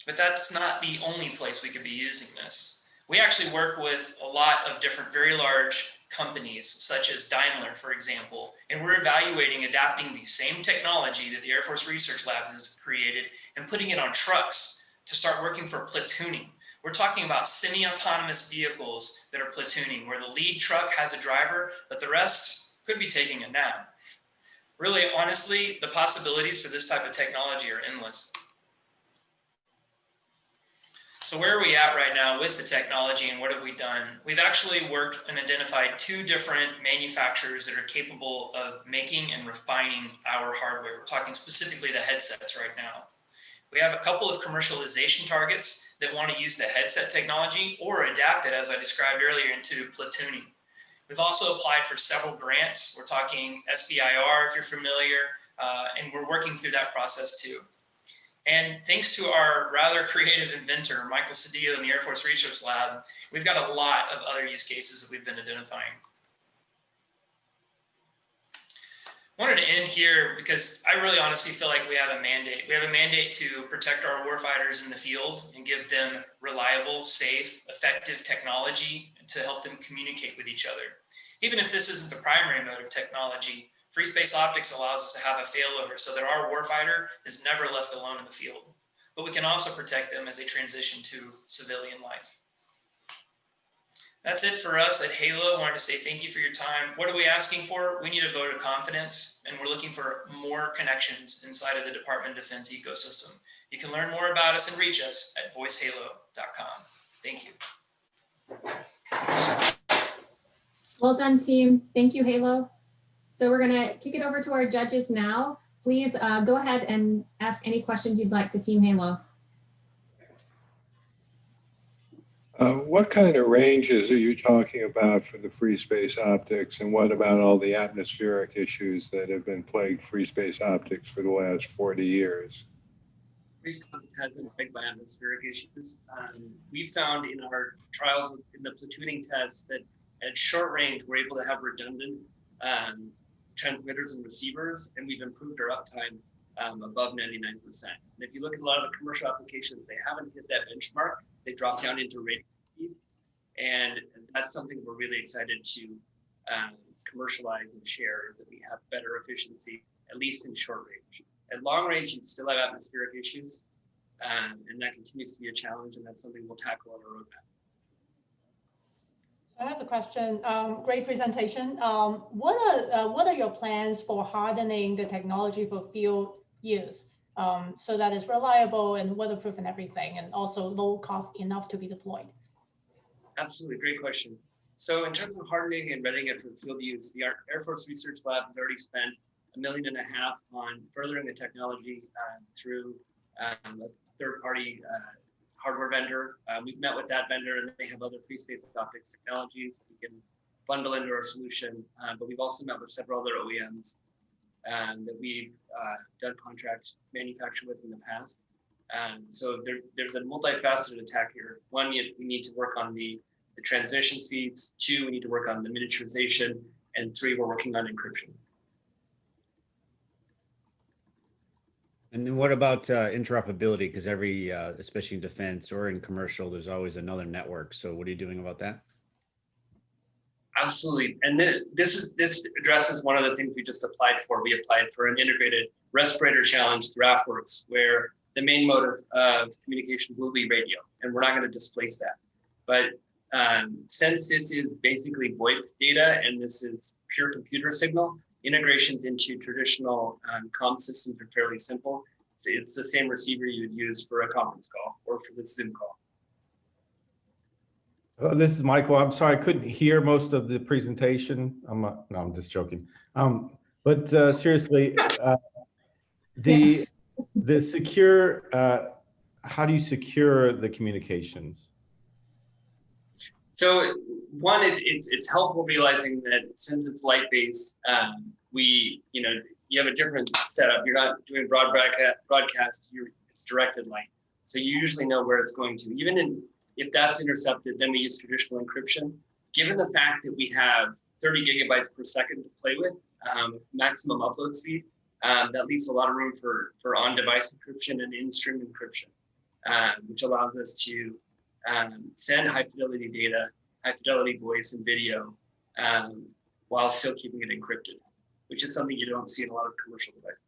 But that's not the only place we could be using this. We actually work with a lot of different very large companies, such as Daimler, for example, and we're evaluating adapting the same technology that the Air Force Research Lab has created and putting it on trucks to start working for platooning. We're talking about semi-autonomous vehicles that are platooning, where the lead truck has a driver, but the rest could be taking a nap. Really, honestly, the possibilities for this type of technology are endless. So where are we at right now with the technology, and what have we done? We've actually worked and identified 2 different manufacturers that are capable of making and refining our hardware. We're talking specifically the headsets right now. We have a couple of commercialization targets that want to use the headset technology or adapt it, as I described earlier, into platooning. We've also applied for several grants. We're talking SBIR, if you're familiar, and we're working through that process too. And thanks to our rather creative inventor, Michael Cedillo in the Air Force Research Lab, we've got a lot of other use cases that we've been identifying. I wanted to end here because I really honestly feel like we have a mandate. We have a mandate to protect our warfighters in the field and give them reliable, safe, effective technology to help them communicate with each other. Even if this isn't the primary mode of technology, free space optics allows us to have a failover so that our warfighter is never left alone in the field. But we can also protect them as they transition to civilian life. That's it for us at Halo. I wanted to say thank you for your time. What are we asking for? We need a vote of confidence, and we're looking for more connections inside of the Department of Defense ecosystem. You can learn more about us and reach us at voicehalo.com. Thank you. Well done, team. Thank you, Halo. So we're going to kick it over to our judges now. Please go ahead and ask any questions you'd like to Team Halo. What kind of ranges are you talking about for the free space optics, and what about all the atmospheric issues that have been plagued free space optics for the last 40 years? Free space optics has been plagued by atmospheric issues. We found in our trials in the platooning tests that at short range, we're able to have redundant transmitters and receivers, and we've improved our uptime above 99%. And if you look at a lot of the commercial applications, they haven't hit that benchmark. They drop down into radio speeds, and that's something we're really excited to commercialize and share, is that we have better efficiency, at least in short range. At long range, you still have atmospheric issues, and that continues to be a challenge, and that's something we'll tackle on our roadmap. I have a question. Great presentation. What are your plans for hardening the technology for field use so that it's reliable and weatherproof and everything, and also low cost enough to be deployed? Absolutely, great question. So in terms of hardening and readying it for field use, the Air Force Research Lab has already spent $1.5 million on furthering the technology through a third-party hardware vendor. We've met with that vendor, and they have other free space optics technologies we can bundle into our solution. But we've also met with several other OEMs that we've done contract manufacture with in the past. So there's a multifaceted attack here. One, we need to work on the transmission speeds. Two, we need to work on the miniaturization. And three, we're working on encryption. And then what about interoperability? Because every, especially in defense or in commercial, there's always another network. So what are you doing about that? Absolutely. And then this addresses one of the things we just applied for. We applied for an integrated respirator challenge through FORYCTE, where the main mode of communication will be radio, and we're not going to displace that. But since this is basically VoIP data and this is pure computer signal, integrations into traditional comm systems are fairly simple. So it's the same receiver you would use for a conference call or for the Zoom call. This is Michael. I'm sorry, I couldn't hear most of the presentation. No, I'm just joking. But seriously, the secure, how do you secure the communications? So one, it's helpful realizing that since it's light-based, you have a different setup. You're not doing broadcast, it's directed light. So you usually know where it's going to. Even if that's intercepted, then we use traditional encryption. Given the fact that we have 30 gigabytes per second to play with, maximum upload speed, that leaves a lot of room for on-device encryption and in-stream encryption, which allows us to send high-fidelity data, high-fidelity voice and video, while still keeping it encrypted, which is something you don't see in a lot of commercial devices.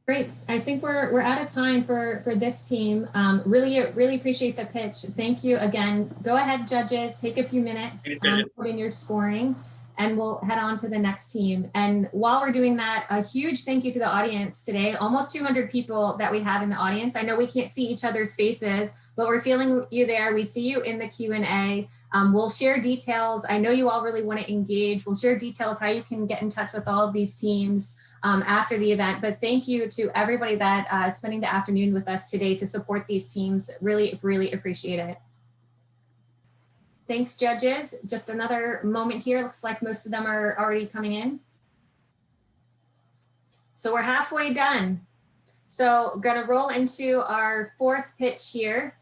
Great. I think we're out of time for this team. Really appreciate the pitch. Thank you again. Go ahead, judges. Take a few minutes, put in your scoring, and we'll head on to the next team. And while we're doing that, a huge thank you to the audience today. Almost 200 people that we have in the audience. I know we can't see each other's faces, but we're feeling you there. We see you in the Q&A. We'll share details. I know you all really want to engage. We'll share details how you can get in touch with all of these teams after the event. But thank you to everybody that is spending the afternoon with us today to support these teams. Really appreciate it. Thanks, judges. Just another moment here. Looks like most of them are already coming in. So we're halfway done. So we're going to roll into our fourth pitch here.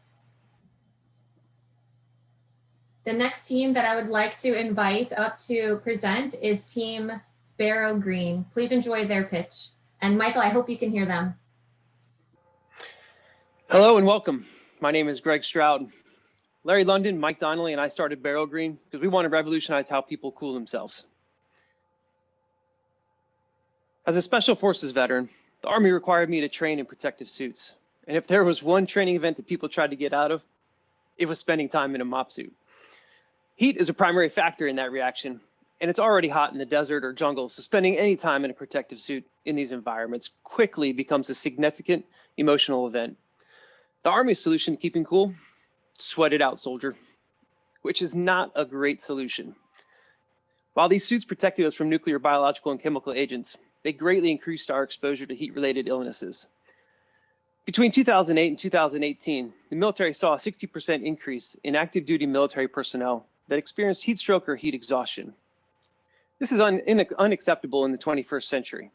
The next team that I would like to invite up to present is Team Barrow Green. Please enjoy their pitch. And Michael, I hope you can hear them. Hello and welcome. My name is Greg Stroud. Larry London, Mike Donnelly, and I started Barrow Green because we want to revolutionize how people cool themselves. As a Special Forces veteran, the Army required me to train in protective suits. And if there was one training event that people tried to get out of, it was spending time in a mop suit. Heat is a primary factor in that reaction, and it's already hot in the desert or jungle, so spending any time in a protective suit in these environments quickly becomes a significant emotional event. The Army's solution to keeping cool: sweat it out, soldier, which is not a great solution. While these suits protected us from nuclear, biological, and chemical agents, they greatly increased our exposure to heat-related illnesses. Between 2008 and 2018, the military saw a 60% increase in active duty military personnel that experienced heat stroke or heat exhaustion. This is unacceptable in the 21st century.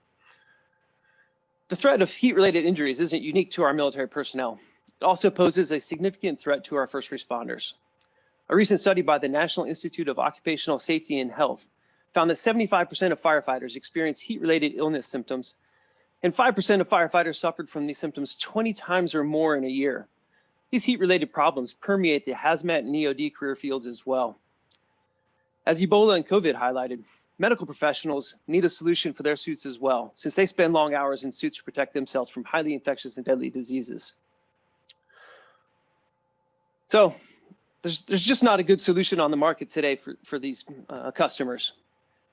The threat of heat-related injuries isn't unique to our military personnel. It also poses a significant threat to our first responders. A recent study by the National Institute of Occupational Safety and Health found that 75% of firefighters experience heat-related illness symptoms, and 5% of firefighters suffered from these symptoms 20 times or more in a year. These heat-related problems permeate the hazmat and EOD career fields as well. As Ebola and COVID highlighted, medical professionals need a solution for their suits as well, since they spend long hours in suits to protect themselves from highly infectious and deadly diseases. So there's just not a good solution on the market today for these customers.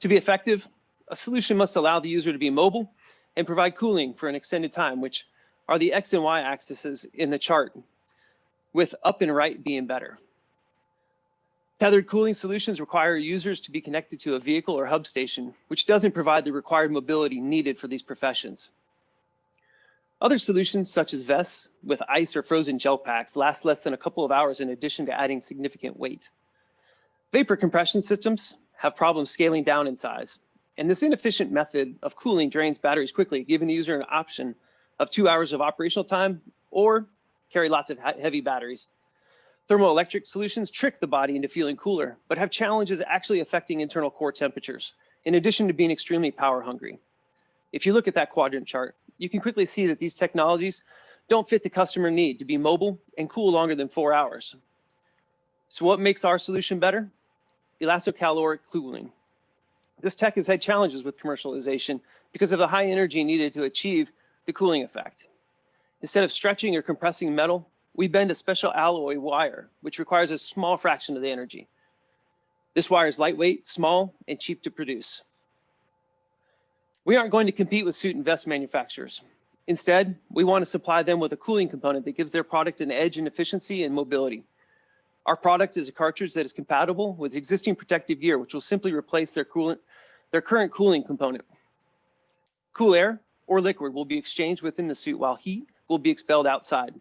To be effective, a solution must allow the user to be mobile and provide cooling for an extended time, which are the X and Y axes in the chart, with up and right being better. Tethered cooling solutions require users to be connected to a vehicle or hub station, which doesn't provide the required mobility needed for these professions. Other solutions, such as vests with ice or frozen gel packs, last less than a couple of hours in addition to adding significant weight. Vapor compression systems have problems scaling down in size, and this inefficient method of cooling drains batteries quickly, giving the user an option of 2 hours of operational time or carry lots of heavy batteries. Thermoelectric solutions trick the body into feeling cooler, but have challenges actually affecting internal core temperatures, in addition to being extremely power hungry. If you look at that quadrant chart, you can quickly see that these technologies don't fit the customer need to be mobile and cool longer than 4 hours. So what makes our solution better? Elastocaloric cooling. This tech has had challenges with commercialization because of the high energy needed to achieve the cooling effect. Instead of stretching or compressing metal, we bend a special alloy wire, which requires a small fraction of the energy. This wire is lightweight, small, and cheap to produce. We aren't going to compete with suit and vest manufacturers. Instead, we want to supply them with a cooling component that gives their product an edge in efficiency and mobility. Our product is a cartridge that is compatible with existing protective gear, which will simply replace their current cooling component. Cool air or liquid will be exchanged within the suit while heat will be expelled outside.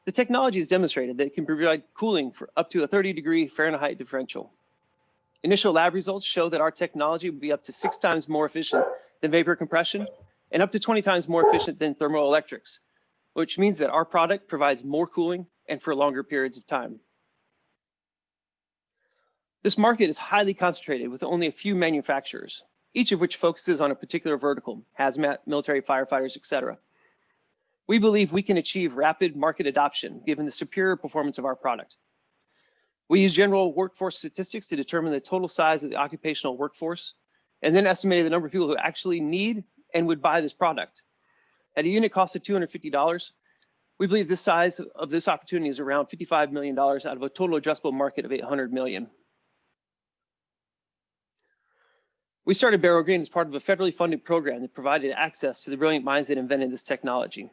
The technology has demonstrated that it can provide cooling for up to a 30-degree Fahrenheit differential. Initial lab results show that our technology will be up to 6 times more efficient than vapor compression and up to 20 times more efficient than thermoelectrics, which means that our product provides more cooling and for longer periods of time. This market is highly concentrated with only a few manufacturers, each of which focuses on a particular vertical, hazmat, military firefighters, etc. We believe we can achieve rapid market adoption given the superior performance of our product. We use general workforce statistics to determine the total size of the occupational workforce and then estimate the number of people who actually need and would buy this product. At a unit cost of $250, we believe this size of this opportunity is around $55 million out of a total addressable market of $800 million. We started Barrow Green as part of a federally funded program that provided access to the brilliant minds that invented this technology.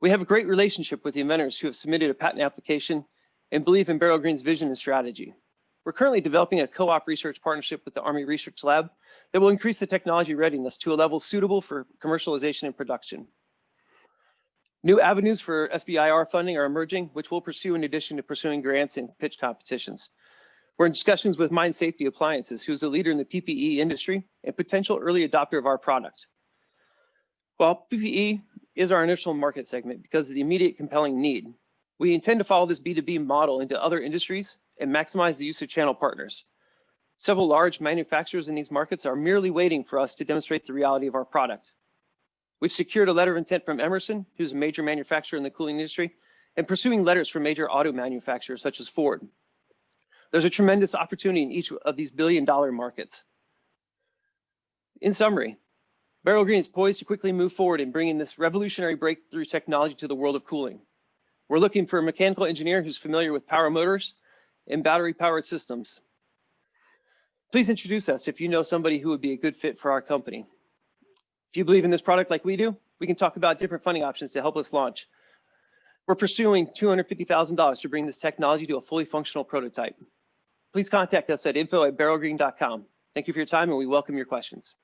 We have a great relationship with the inventors who have submitted a patent application and believe in Barrow Green's vision and strategy. We're currently developing a co-op research partnership with the Army Research Lab that will increase the technology readiness to a level suitable for commercialization and production. New avenues for SBIR funding are emerging, which we'll pursue in addition to pursuing grants and pitch competitions. We're in discussions with Mine Safety Appliances, who's a leader in the PPE industry and potential early adopter of our product. While PPE is our initial market segment because of the immediate compelling need, we intend to follow this B2B model into other industries and maximize the use of channel partners. Several large manufacturers in these markets are merely waiting for us to demonstrate the reality of our product. We've secured a letter of intent from Emerson, who's a major manufacturer in the cooling industry, and pursuing letters from major auto manufacturers such as Ford. There's a tremendous opportunity in each of these billion-dollar markets. In summary, Barrow Green is poised to quickly move forward in bringing this revolutionary breakthrough technology to the world of cooling. We're looking for a mechanical engineer who's familiar with power motors and battery-powered systems. Please introduce us if you know somebody who would be a good fit for our company. If you believe in this product like we do, we can talk about different funding options to help us launch. We're pursuing $250,000 to bring this technology to a fully functional prototype. Please contact us at info@barrowgreen.com. Thank you for your time and we welcome your questions.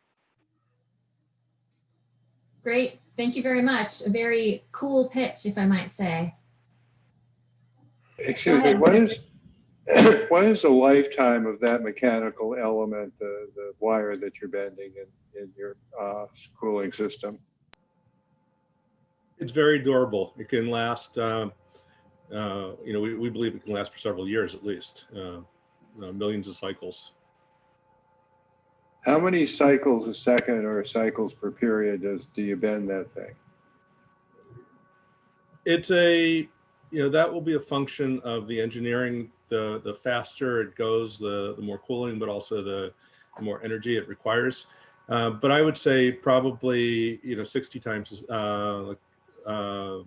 Great, thank you very much. A very cool pitch, if I might say. Excuse me, what is the lifetime of that mechanical element, the wire that you're bending in your cooling system? It's very durable. It can last, you know, we believe it can last for several years at least, millions of cycles. How many cycles a second or cycles per period do you bend that thing? It's a, you know, that will be a function of the engineering. The faster it goes, the more cooling, but also the more energy it requires. But I would say probably, you know, 60 times, you know,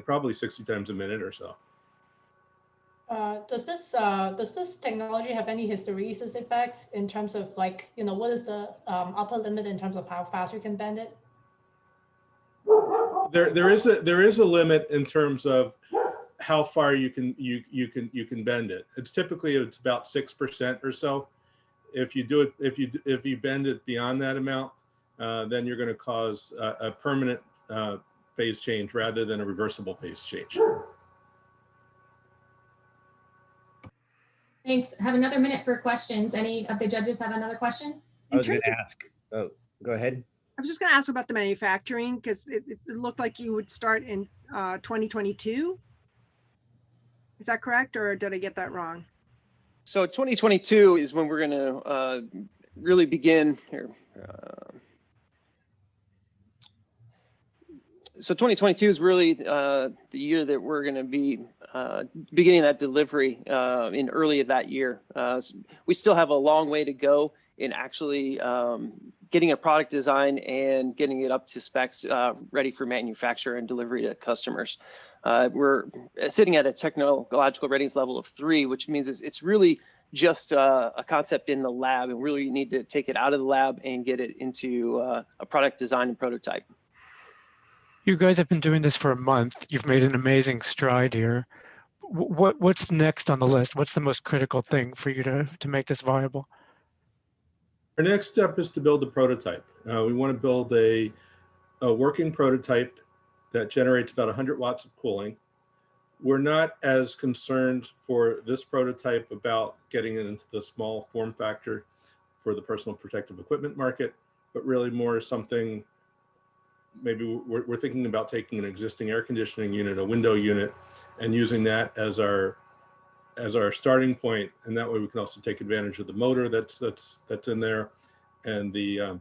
probably 60 times a minute or so. Does this technology have any hysteresis effects in terms of, like, you know, what is the upper limit in terms of how fast you can bend it? There is a limit in terms of how far you can bend it. It's typically about 6% or so. If you do it, if you bend it beyond that amount, then you're going to cause a permanent phase change rather than a reversible phase change. Thanks. Have another minute for questions. Any of the judges have another question? I was going to ask. Oh, go ahead. I was just going to ask about the manufacturing because it looked like you would start in 2022. Is that correct, or did I get that wrong? So 2022 is when we're going to really begin here. So 2022 is really the year that we're going to be beginning that delivery in early of that year. We still have a long way to go in actually getting a product design and getting it up to specs ready for manufacture and delivery to customers. We're sitting at a technological readiness level of 3, which means it's really just a concept in the lab, and really need to take it out of the lab and get it into a product design and prototype. You guys have been doing this for a month. You've made an amazing stride here. What's next on the list? What's the most critical thing for you to make this viable? Our next step is to build a prototype. We want to build a working prototype that generates about 100 watts of cooling. We're not as concerned for this prototype about getting it into the small form factor for the personal protective equipment market, but really more something, maybe we're thinking about taking an existing air conditioning unit, a window unit, and using that as our starting point, and that way we can also take advantage of the motor that's in there, and the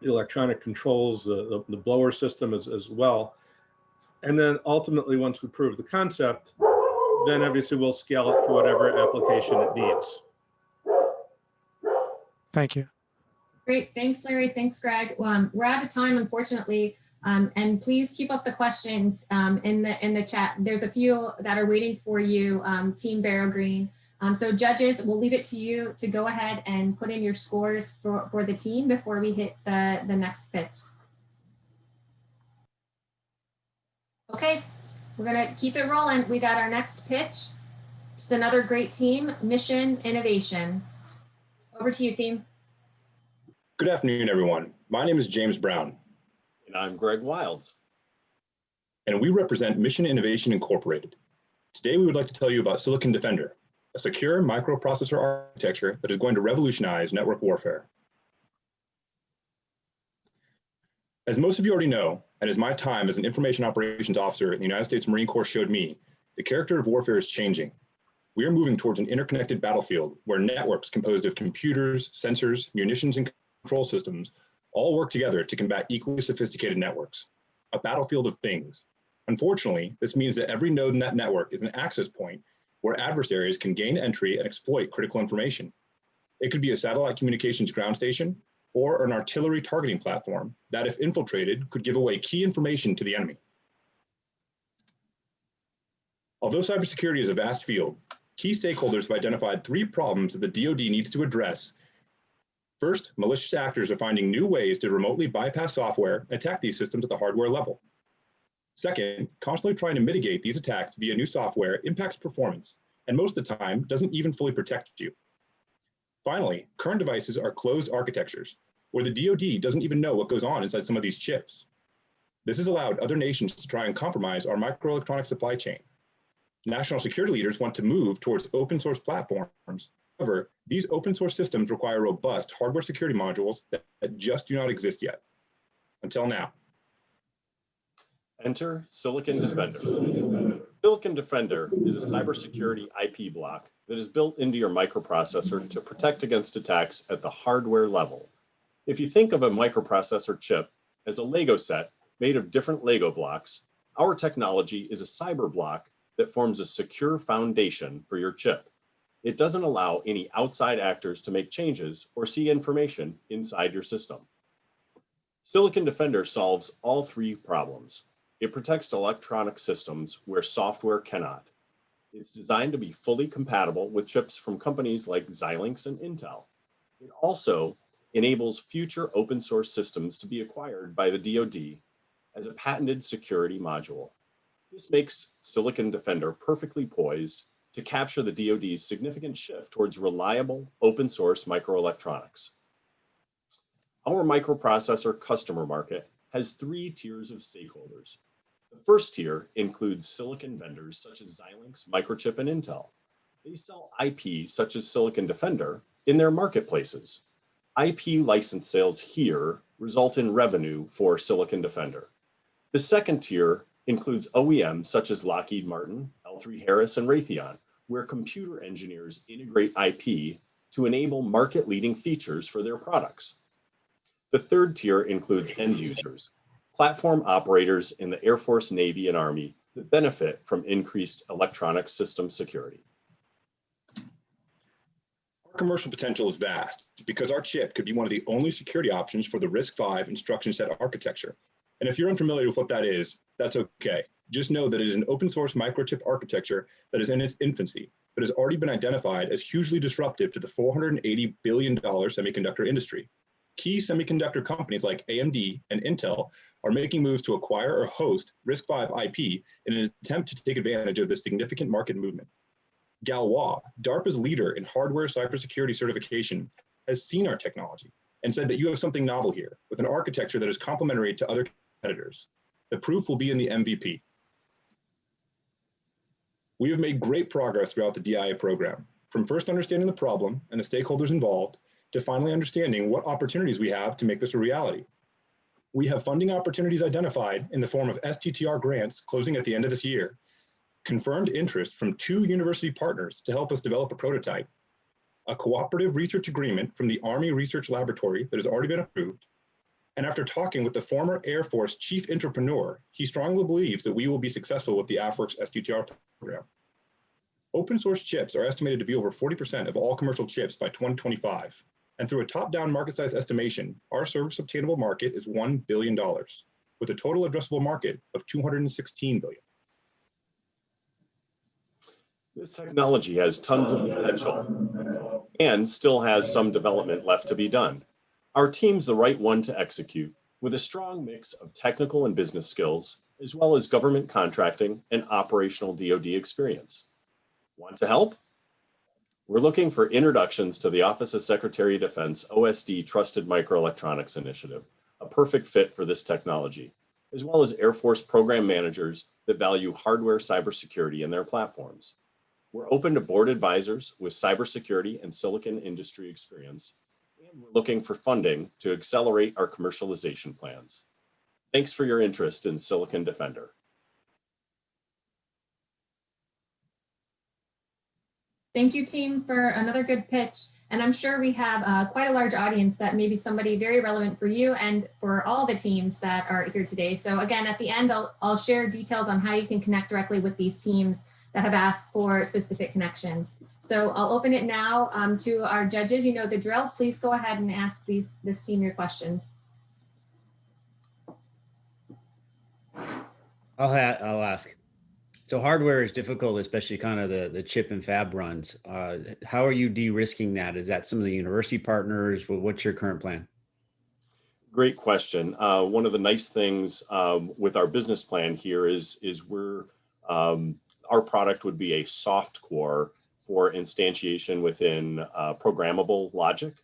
electronic controls, the blower system as well. And then ultimately, once we prove the concept, then obviously we'll scale it for whatever application it needs. Thank you. Great, thanks, Larry. Thanks, Greg. We're out of time, unfortunately, and please keep up the questions in the chat. There's a few that are waiting for you, Team Barrow Green. So judges, we'll leave it to you to go ahead and put in your scores for the team before we hit the next pitch. Okay, we're gonna keep it rolling. We got our next pitch. Just another great team, Mission Innovation. Over to you, team. Good afternoon, everyone. My name is James Brown. And I'm Greg Wilds. And we represent Mission Innovation Incorporated. Today, we would like to tell you about Silicon Defender, a secure microprocessor architecture that is going to revolutionize network warfare. As most of you already know, and as my time as an information operations officer in the United States Marine Corps showed me, the character of warfare is changing. We are moving towards an interconnected battlefield where networks composed of computers, sensors, munitions, and control systems all work together to combat equally sophisticated networks, a battlefield of things. Unfortunately, this means that every node in that network is an access point where adversaries can gain entry and exploit critical information. It could be a satellite communications ground station or an artillery targeting platform that, if infiltrated, could give away key information to the enemy. Although cybersecurity is a vast field, key stakeholders have identified 3 problems that the DoD needs to address. First, malicious actors are finding new ways to remotely bypass software and attack these systems at the hardware level. Second, constantly trying to mitigate these attacks via new software impacts performance, and most of the time doesn't even fully protect you. Finally, current devices are closed architectures, where the DoD doesn't even know what goes on inside some of these chips. This has allowed other nations to try and compromise our microelectronic supply chain. National security leaders want to move towards open source platforms. However, these open source systems require robust hardware security modules that just do not exist yet. Until now. Enter Silicon Defender. Silicon Defender is a cybersecurity IP block that is built into your microprocessor to protect against attacks at the hardware level. If you think of a microprocessor chip as a Lego set made of different Lego blocks, our technology is a cyber block that forms a secure foundation for your chip. It doesn't allow any outside actors to make changes or see information inside your system. Silicon Defender solves all 3 problems. It protects electronic systems where software cannot. It's designed to be fully compatible with chips from companies like Xilinx and Intel. It also enables future open source systems to be acquired by the DoD as a patented security module. This makes Silicon Defender perfectly poised to capture the DoD's significant shift towards reliable open source microelectronics. Our microprocessor customer market has 3 tiers of stakeholders. The first tier includes silicon vendors such as Xilinx, Microchip, and Intel. They sell IP such as Silicon Defender in their marketplaces. IP license sales here result in revenue for Silicon Defender. The second tier includes OEMs such as Lockheed Martin, L3Harris, and Raytheon, where computer engineers integrate IP to enable market-leading features for their products. The third tier includes end users, platform operators in the Air Force, Navy, and Army that benefit from increased electronic system security. Our commercial potential is vast because our chip could be one of the only security options for the RISC-V instruction set architecture. And if you're unfamiliar with what that is, that's okay. Just know that it is an open source microchip architecture that is in its infancy, but has already been identified as hugely disruptive to the $480 billion semiconductor industry. Key semiconductor companies like AMD and Intel are making moves to acquire or host RISC-V IP in an attempt to take advantage of this significant market movement. Galois, DARPA's leader in hardware cybersecurity certification, has seen our technology and said that you have something novel here with an architecture that is complementary to other competitors. The proof will be in the MVP. We have made great progress throughout the DIA program, from first understanding the problem and the stakeholders involved, to finally understanding what opportunities we have to make this a reality. We have funding opportunities identified in the form of STTR grants closing at the end of this year, confirmed interest from 2 university partners to help us develop a prototype, a cooperative research agreement from the Army Research Laboratory that has already been approved, and after talking with the former Air Force chief entrepreneur, he strongly believes that we will be successful with the AFWERX STTR program. Open source chips are estimated to be over 40% of all commercial chips by 2025. And through a top-down market size estimation, our service obtainable market is $1 billion, with a total addressable market of $216 billion. This technology has tons of potential and still has some development left to be done. Our team's the right one to execute with a strong mix of technical and business skills, as well as government contracting and operational DoD experience. Want to help? We're looking for introductions to the Office of Secretary of Defense OSD Trusted Microelectronics Initiative, a perfect fit for this technology, as well as Air Force program managers that value hardware cybersecurity in their platforms. We're open to board advisors with cybersecurity and silicon industry experience, and we're looking for funding to accelerate our commercialization plans. Thanks for your interest in Silicon Defender. Thank you, team, for another good pitch. And I'm sure we have quite a large audience that may be somebody very relevant for you and for all the teams that are here today. So again, at the end, I'll share details on how you can connect directly with these teams that have asked for specific connections. So I'll open it now to our judges. You know the drill. Please go ahead and ask this team your questions. I'll ask. So hardware is difficult, especially kind of the chip and fab runs. How are you de-risking that? Is that some of the university partners? What's your current plan? Great question. One of the nice things with our business plan here is our product would be a soft core for instantiation within programmable logic.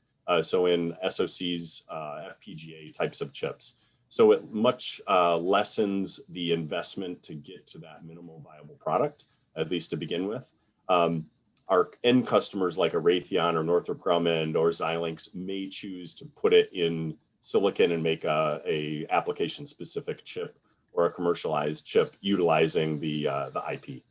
So in SoCs, FPGA types of chips. So it much lessens the investment to get to that minimal viable product, at least to begin with. Our end customers like a Raytheon or Northrop Grumman or Xilinx may choose to put it in silicon and make a application specific chip or a commercialized chip utilizing the IP.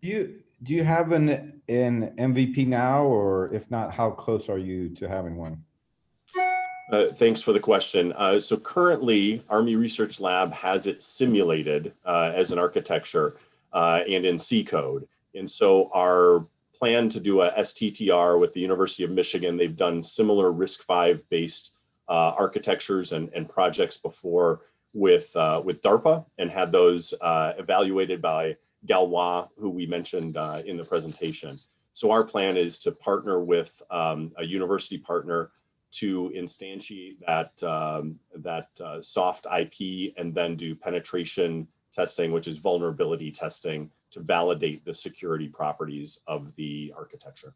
Do you have an MVP now, or if not, how close are you to having one? Thanks for the question. So currently, Army Research Lab has it simulated as an architecture and in C code. And so our plan to do a STTR with the University of Michigan, they've done similar RISC-V based architectures and projects before with DARPA and had those evaluated by Galois, who we mentioned in the presentation. So our plan is to partner with a university partner to instantiate that soft IP and then do penetration testing, which is vulnerability testing to validate the security properties of the architecture.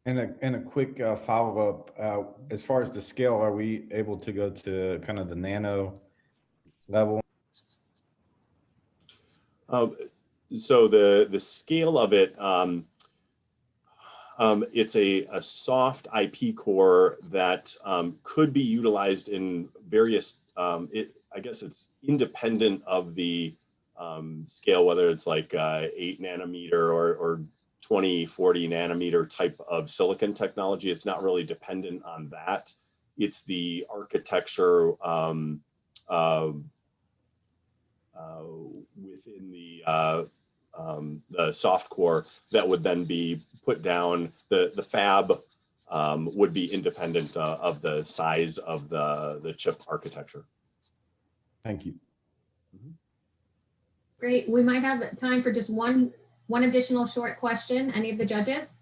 And a quick follow-up, as far as the scale, are we able to go to kind of the nano level? So the scale of it, it's a soft IP core that could be utilized in various, I guess it's independent of the scale, whether it's like 8 nanometer or 20, 40 nanometer type of silicon technology. It's not really dependent on that. It's the architecture within the soft core that would then be put down. The fab would be independent of the size of the chip architecture. Thank you. Great. We might have time for just one additional short question. Any of the judges?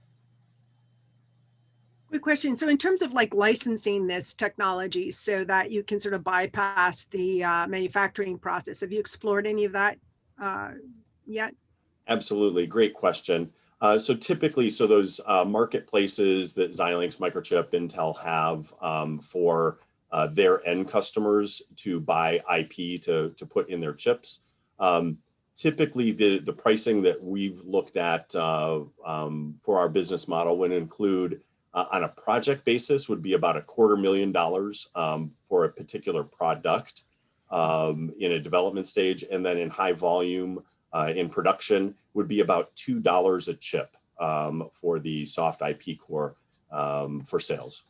Quick question. So in terms of like licensing this technology so that you can sort of bypass the manufacturing process, have you explored any of that yet? Absolutely. Great question. So typically, those marketplaces that Xilinx, Microchip, Intel have for their end customers to buy IP to put in their chips, typically the pricing that we've looked at for our business model would include on a project basis would be about $250,000 for a particular product in a development stage, and then in high volume in production would be about $2 a chip for the soft IP core for sales.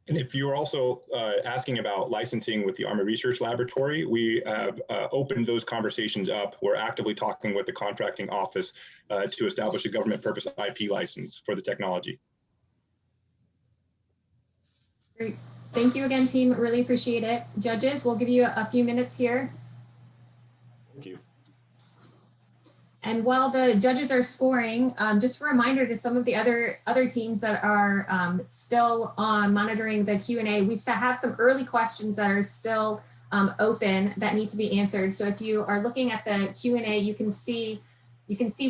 And if you're also asking about licensing with the Army Research Laboratory, we have opened those conversations up. We're actively talking with the contracting office to establish a government purpose IP license for the technology. Great. Thank you again, team. Really appreciate it. Judges, we'll give you a few minutes here. Thank you. And while the judges are scoring, just a reminder to some of the other teams that are still monitoring the Q&A, we have some early questions that are still open that need to be answered. So if you are looking at the Q&A, you can see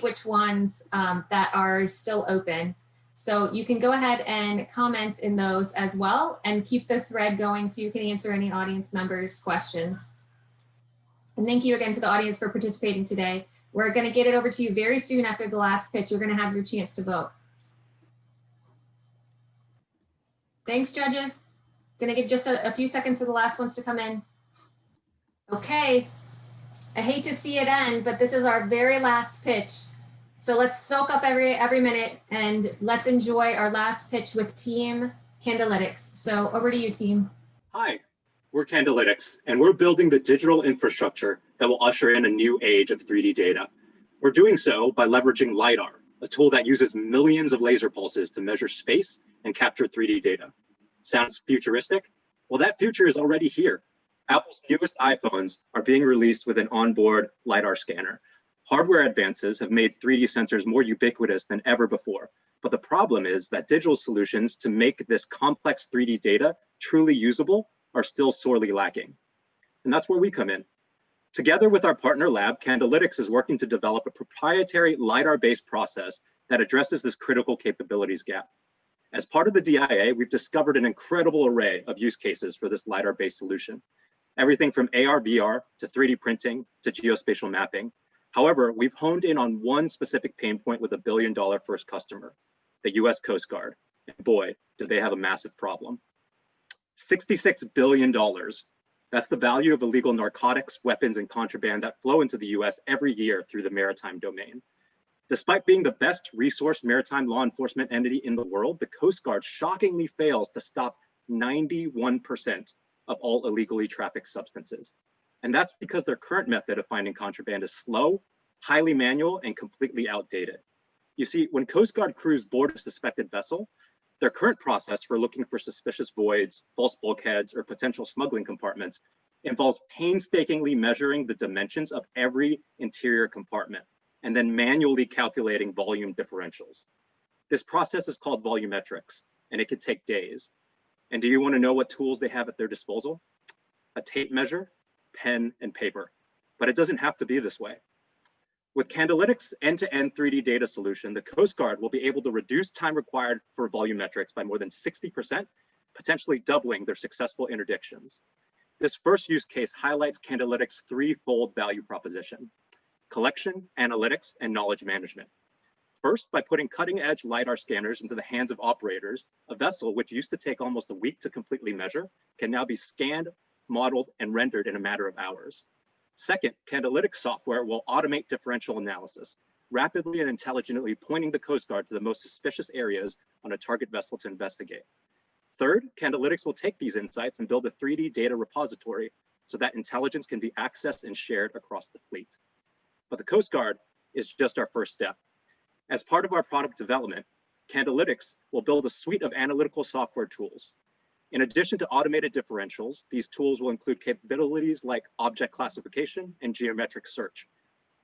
which ones that are still open. So you can go ahead and comment in those as well and keep the thread going so you can answer any audience members' questions. And thank you again to the audience for participating today. We're going to get it over to you very soon after the last pitch. You're going to have your chance to vote. Thanks, judges. Going to give just a few seconds for the last ones to come in. Okay. I hate to see it end, but this is our very last pitch. So let's soak up every minute and let's enjoy our last pitch with Team Candelytics. So over to you, team. Hi, we're Candelytics, and we're building the digital infrastructure that will usher in a new age of 3D data. We're doing so by leveraging LiDAR, a tool that uses millions of laser pulses to measure space and capture 3D data. Sounds futuristic? Well, that future is already here. Apple's newest iPhones are being released with an onboard LiDAR scanner. Hardware advances have made 3D sensors more ubiquitous than ever before. But the problem is that digital solutions to make this complex 3D data truly usable are still sorely lacking. And that's where we come in. Together with our partner lab, Candelytics is working to develop a proprietary LiDAR-based process that addresses this critical capabilities gap. As part of the DIA, we've discovered an incredible array of use cases for this LiDAR-based solution. Everything from AR, VR, to 3D printing, to geospatial mapping. However, we've honed in on one specific pain point with $1 billion first customer, the US Coast Guard. And boy, do they have a massive problem. $66 billion. That's the value of illegal narcotics, weapons, and contraband that flow into the US every year through the maritime domain. Despite being the best resourced maritime law enforcement entity in the world, the Coast Guard shockingly fails to stop 91% of all illegally trafficked substances. And that's because their current method of finding contraband is slow, highly manual, and completely outdated. You see, when Coast Guard crews board a suspected vessel, their current process for looking for suspicious voids, false bulkheads, or potential smuggling compartments involves painstakingly measuring the dimensions of every interior compartment and then manually calculating volume differentials. This process is called volumetrics, and it could take days. And do you want to know what tools they have at their disposal? a tape measure, pen, and paper. But it doesn't have to be this way. With Candelytics end-to-end 3D data solution, the Coast Guard will be able to reduce time required for volumetrics by more than 60%, potentially doubling their successful interdictions. This first use case highlights Candelytics' threefold value proposition: collection, analytics, and knowledge management. First, by putting cutting-edge LiDAR scanners into the hands of operators, a vessel which used to take almost a week to completely measure can now be scanned, modeled, and rendered in a matter of hours. Second, Candelytics software will automate differential analysis, rapidly and intelligently pointing the Coast Guard to the most suspicious areas on a target vessel to investigate. Third, Candelytics will take these insights and build a 3D data repository so that intelligence can be accessed and shared across the fleet. But the Coast Guard is just our first step. As part of our product development, Candelytics will build a suite of analytical software tools. In addition to automated differentials, these tools will include capabilities like object classification and geometric search.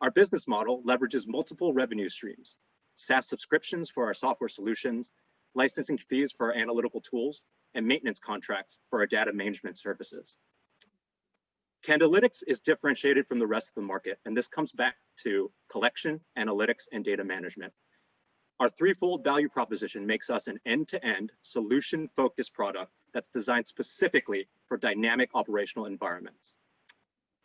Our business model leverages multiple revenue streams: SaaS subscriptions for our software solutions, licensing fees for our analytical tools, and maintenance contracts for our data management services. Candelytics is differentiated from the rest of the market, and this comes back to collection, analytics, and data management. Our threefold value proposition makes us an end-to-end solution-focused product that's designed specifically for dynamic operational environments.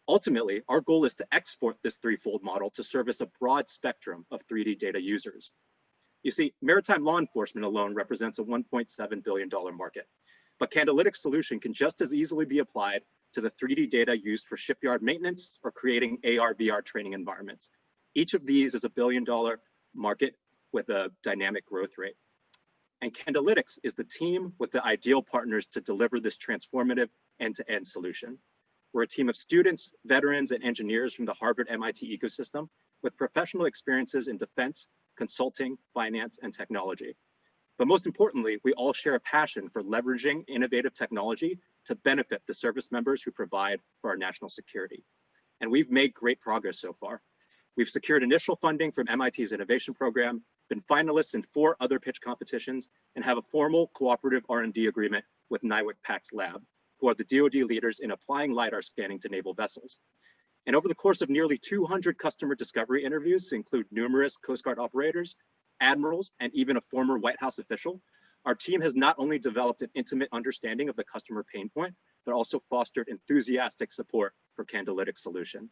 Ultimately, our goal is to export this threefold model to service a broad spectrum of 3D data users. You see, maritime law enforcement alone represents a $1.7 billion market, but Candelytics solution can just as easily be applied to the 3D data used for shipyard maintenance or creating AR/VR training environments. Each of these is a $1 billion market with a dynamic growth rate. And Candelytics is the team with the ideal partners to deliver this transformative end-to-end solution. We're a team of students, veterans, and engineers from the Harvard-MIT ecosystem with professional experiences in defense, consulting, finance, and technology. But most importantly, we all share a passion for leveraging innovative technology to benefit the service members who provide for our national security. And we've made great progress so far. We've secured initial funding from MIT's innovation program, been finalists in 4 other pitch competitions, and have a formal cooperative R&D agreement with NIWC Pacific Lab, who are the DoD leaders in applying LiDAR scanning to naval vessels. And over the course of nearly 200 customer discovery interviews to include numerous Coast Guard operators, admirals, and even a former White House official, our team has not only developed an intimate understanding of the customer pain point, but also fostered enthusiastic support for Candelytics solution.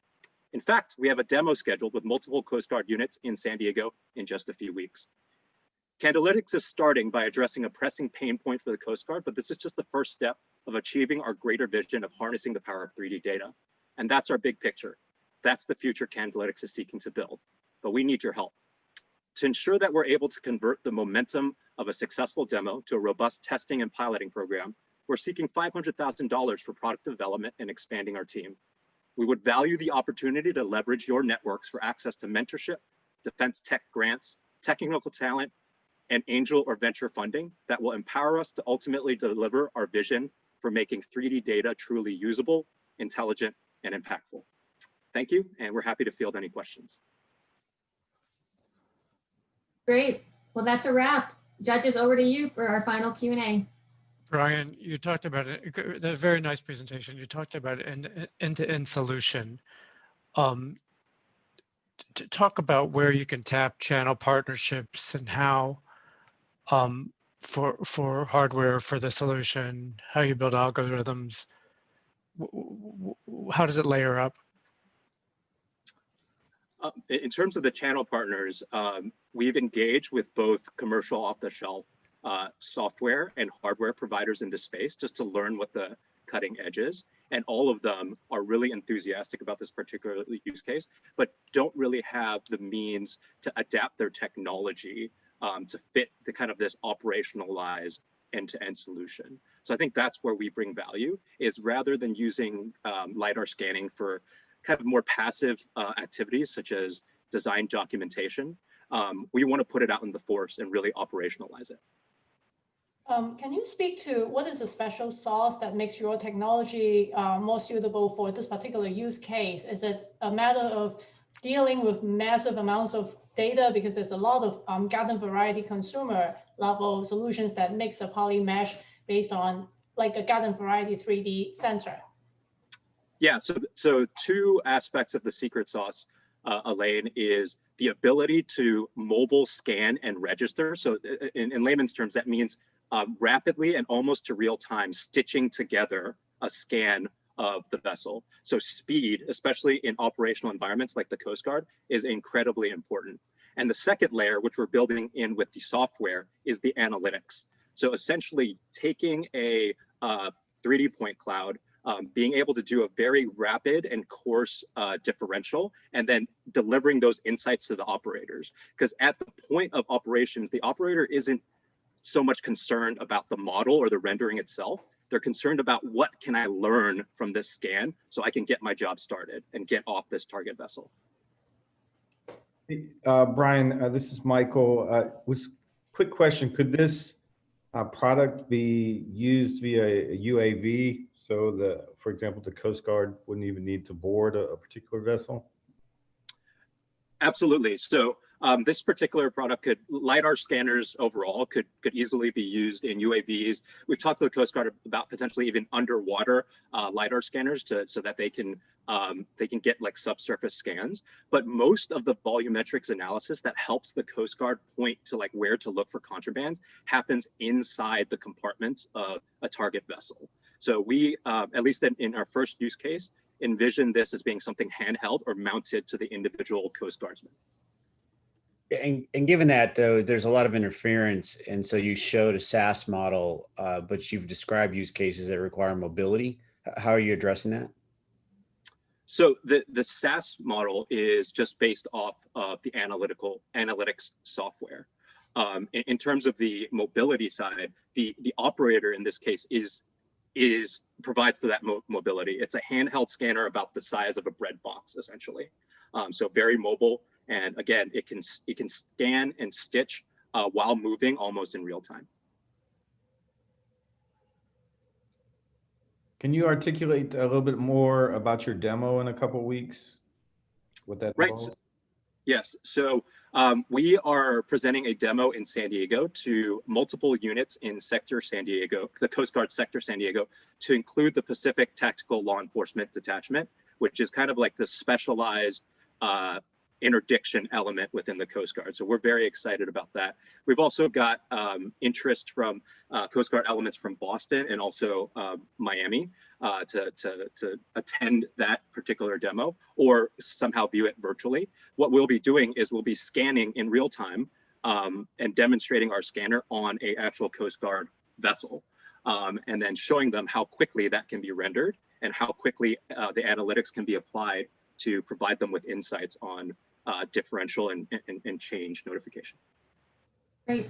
In fact, we have a demo scheduled with multiple Coast Guard units in San Diego in just a few weeks. Candelytics is starting by addressing a pressing pain point for the Coast Guard, but this is just the first step of achieving our greater vision of harnessing the power of 3D data. And that's our big picture. That's the future Candelytics is seeking to build, but we need your help. To ensure that we're able to convert the momentum of a successful demo to a robust testing and piloting program, we're seeking $500,000 for product development and expanding our team. We would value the opportunity to leverage your networks for access to mentorship, defense tech grants, technical talent, and angel or venture funding that will empower us to ultimately deliver our vision for making 3D data truly usable, intelligent, and impactful. Thank you, and we're happy to field any questions. Great. Well, that's a wrap. Judges, over to you for our final Q&A. Brian, you talked about it, a very nice presentation. You talked about an end-to-end solution. To talk about where you can tap channel partnerships and how for hardware for the solution, how you build algorithms, how does it layer up? In terms of the channel partners, we've engaged with both commercial off-the-shelf software and hardware providers in this space just to learn what the cutting edge is. And all of them are really enthusiastic about this particular use case, but don't really have the means to adapt their technology to fit the kind of this operationalized end-to-end solution. So I think that's where we bring value, is rather than using LiDAR scanning for kind of more passive activities such as design documentation, we want to put it out in the force and really operationalize it. Can you speak to what is the special sauce that makes your technology more suitable for this particular use case? Is it a matter of dealing with massive amounts of data, because there's a lot of garden variety consumer level solutions that mix a poly mesh based on like a garden variety 3D sensor? Yeah, so two aspects of the secret sauce, Elaine, is the ability to mobile scan and register. So in layman's terms, that means rapidly and almost to real time stitching together a scan of the vessel. So speed, especially in operational environments like the Coast Guard, is incredibly important. And the second layer, which we're building in with the software, is the analytics. So essentially taking a 3D point cloud, being able to do a very rapid and coarse differential, and then delivering those insights to the operators. Because at the point of operations, the operator isn't so much concerned about the model or the rendering itself. They're concerned about what can I learn from this scan so I can get my job started and get off this target vessel. Brian, this is Michael. Quick question. Could this product be used via a UAV so that, for example, the Coast Guard wouldn't even need to board a particular vessel? Absolutely. So this particular product LiDAR scanners overall could easily be used in UAVs. We've talked to the Coast Guard about potentially even underwater LiDAR scanners so that they can get like subsurface scans. But most of the volumetrics analysis that helps the Coast Guard point to like where to look for contrabands happens inside the compartments of a target vessel. So we, at least in our first use case, envision this as being something handheld or mounted to the individual Coast Guardsman. And given that, though, there's a lot of interference, and so you showed a SaaS model, but you've described use cases that require mobility. How are you addressing that? So the SaaS model is just based off of the analytics software. In terms of the mobility side, the operator in this case provides for that mobility. It's a handheld scanner about the size of a bread box, essentially. So very mobile. And again, it can scan and stitch while moving almost in real time. Can you articulate a little bit more about your demo in a couple of weeks? What that involves? Right. Yes. So we are presenting a demo in San Diego to multiple units in Sector San Diego, the Coast Guard Sector San Diego, to include the Pacific Tactical Law Enforcement Detachment, which is kind of like the specialized interdiction element within the Coast Guard. So we're very excited about that. We've also got interest from Coast Guard elements from Boston and also Miami to attend that particular demo or somehow view it virtually. What we'll be doing is we'll be scanning in real time and demonstrating our scanner on an actual Coast Guard vessel, and then showing them how quickly that can be rendered and how quickly the analytics can be applied to provide them with insights on differential and change notification. Great.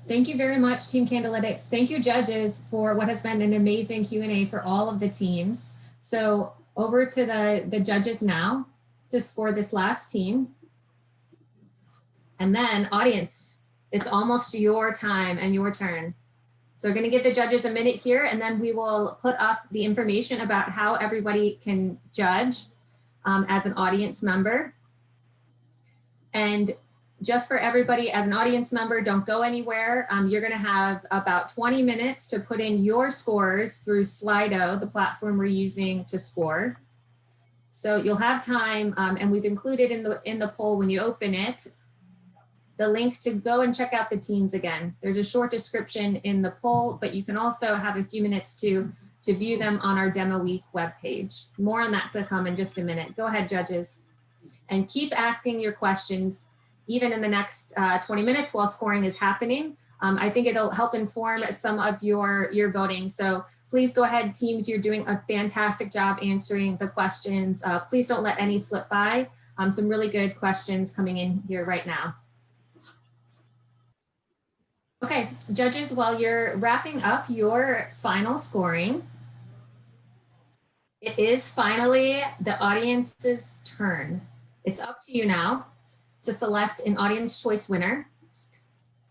Thank you very much, Team Candelytics. Thank you, judges, for what has been an amazing Q&A for all of the teams. So over to the judges now to score this last team. And then audience, it's almost your time and your turn. So we're going to give the judges a minute here, and then we will put up the information about how everybody can judge as an audience member. And just for everybody as an audience member, don't go anywhere. You're going to have about 20 minutes to put in your scores through Slido, the platform we're using to score. So you'll have time, and we've included in the poll when you open it, the link to go and check out the teams again. There's a short description in the poll, but you can also have a few minutes to view them on our Demo Week webpage. More on that to come in just a minute. Go ahead, judges. And keep asking your questions, even in the next 20 minutes while scoring is happening. I think it'll help inform some of your voting. So please go ahead, teams. You're doing a fantastic job answering the questions. Please don't let any slip by. Some really good questions coming in here right now. Okay, judges, while you're wrapping up your final scoring, it is finally the audience's turn. It's up to you now to select an audience choice winner.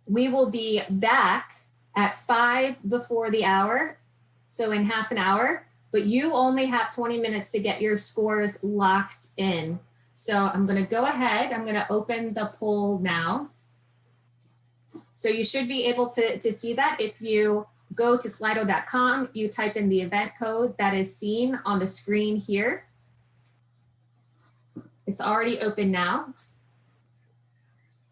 We will be back at 5 before the hour, so in half an hour, but you only have 20 minutes to get your scores locked in. So I'm going to go ahead. I'm going to open the poll now. So you should be able to see that. If you go to slido.com, you type in the event code that is seen on the screen here. It's already open now.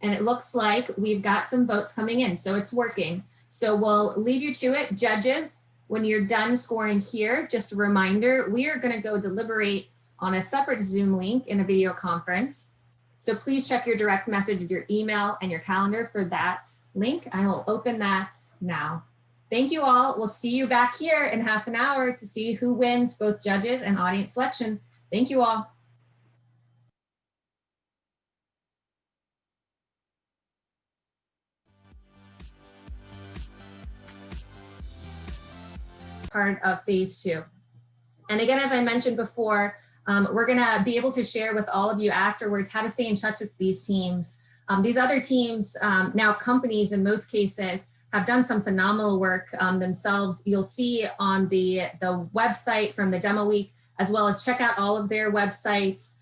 And it looks like we've got some votes coming in, so it's working. So we'll leave you to it. Judges, when you're done scoring here, just a reminder, we are gonna go deliberate on a separate Zoom link in a video conference. So please check your direct message, your email, and your calendar for that link. I will open that now. Thank you all. We'll see you back here in half an hour to see who wins both judges and audience selection. Thank you all. Part of phase 2. And again, as I mentioned before, we're gonna be able to share with all of you afterwards how to stay in touch with these teams. These other teams, now companies in most cases, have done some phenomenal work themselves. You'll see on the website from the demo week, as well as check out all of their websites.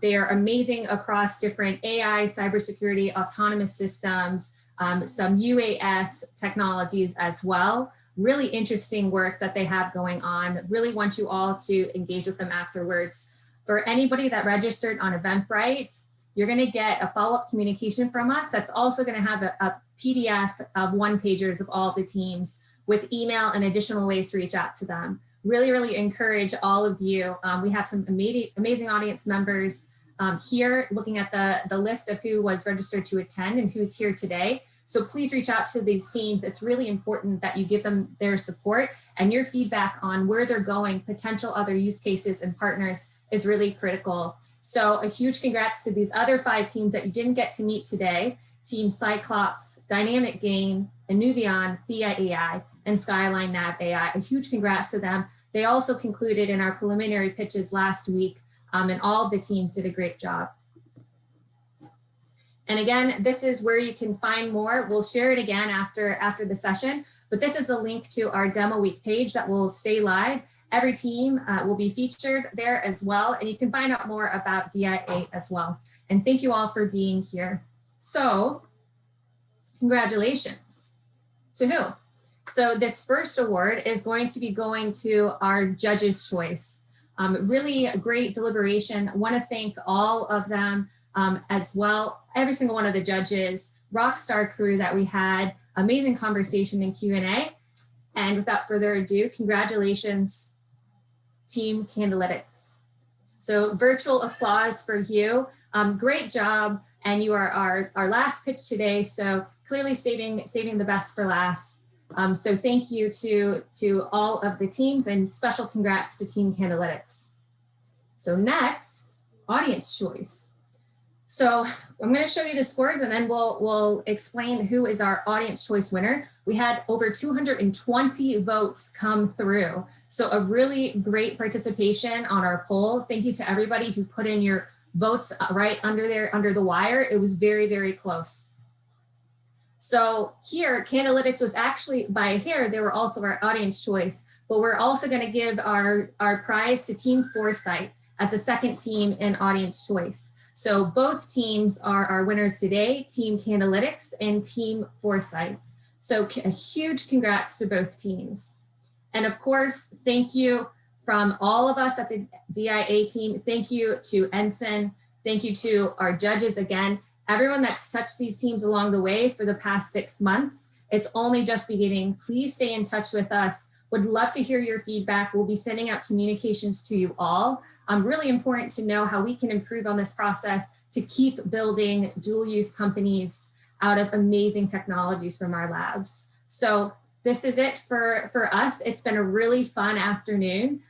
They are amazing across different AI, cybersecurity, autonomous systems, some UAS technologies as well. Really interesting work that they have going on. Really want you all to engage with them afterwards. For anybody that registered on Eventbrite, you're gonna get a follow-up communication from us that's also gonna have a PDF of one-pagers of all the teams with email and additional ways to reach out to them. Really, really encourage all of you. We have some amazing audience members here looking at the list of who was registered to attend and who's here today. So please reach out to these teams. It's really important that you give them their support, and your feedback on where they're going, potential other use cases and partners is really critical. So a huge congrats to these other 5 teams that you didn't get to meet today. Team Cyclops, Dynamic Gain, Inuvion, Thea AI, and Skyline Nav AI. A huge congrats to them. They also concluded in our preliminary pitches last week, and all of the teams did a great job. And again, this is where you can find more. We'll share it again after the session, but this is a link to our demo week page that will stay live. Every team will be featured there as well, and you can find out more about DIA as well. And thank you all for being here. So, congratulations. To who? So this first award is going to be going to our judges' choice. Really a great deliberation. I want to thank all of them as well. Every single one of the judges, rock star crew that we had, amazing conversation and Q&A. And without further ado, congratulations, Team Candlelitx. So virtual applause for you. Great job. And you are our last pitch today. So clearly saving the best for last. So thank you to all of the teams, and special congrats to Team Candelytics. So next, audience choice. So I'm going to show you the scores, and then we'll explain who is our audience choice winner. We had over 220 votes come through. So a really great participation on our poll. Thank you to everybody who put in your votes right under there, under the wire. It was very, very close. So here, Candelytics was actually by a hair. They were also our audience choice, but we're also going to give our prize to Team Foresight as a second team in audience choice. So both teams are our winners today, Team Candelytics and Team Foresight. So a huge congrats to both teams. And of course, thank you from all of us at the DIA team. Thank you to NSIN. Thank you to our judges again. Everyone that's touched these teams along the way for the past 6 months. It's only just beginning. Please stay in touch with us. Would love to hear your feedback. We'll be sending out communications to you all. Really important to know how we can improve on this process to keep building dual use companies out of amazing technologies from our labs. So this is it for us. It's been a really fun afternoon.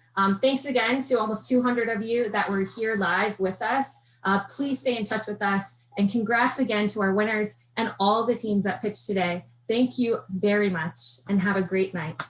Thanks again to almost 200 of you that were here live with us. Please stay in touch with us, and congrats again to our winners and all the teams that pitched today. Thank you very much, and have a great night.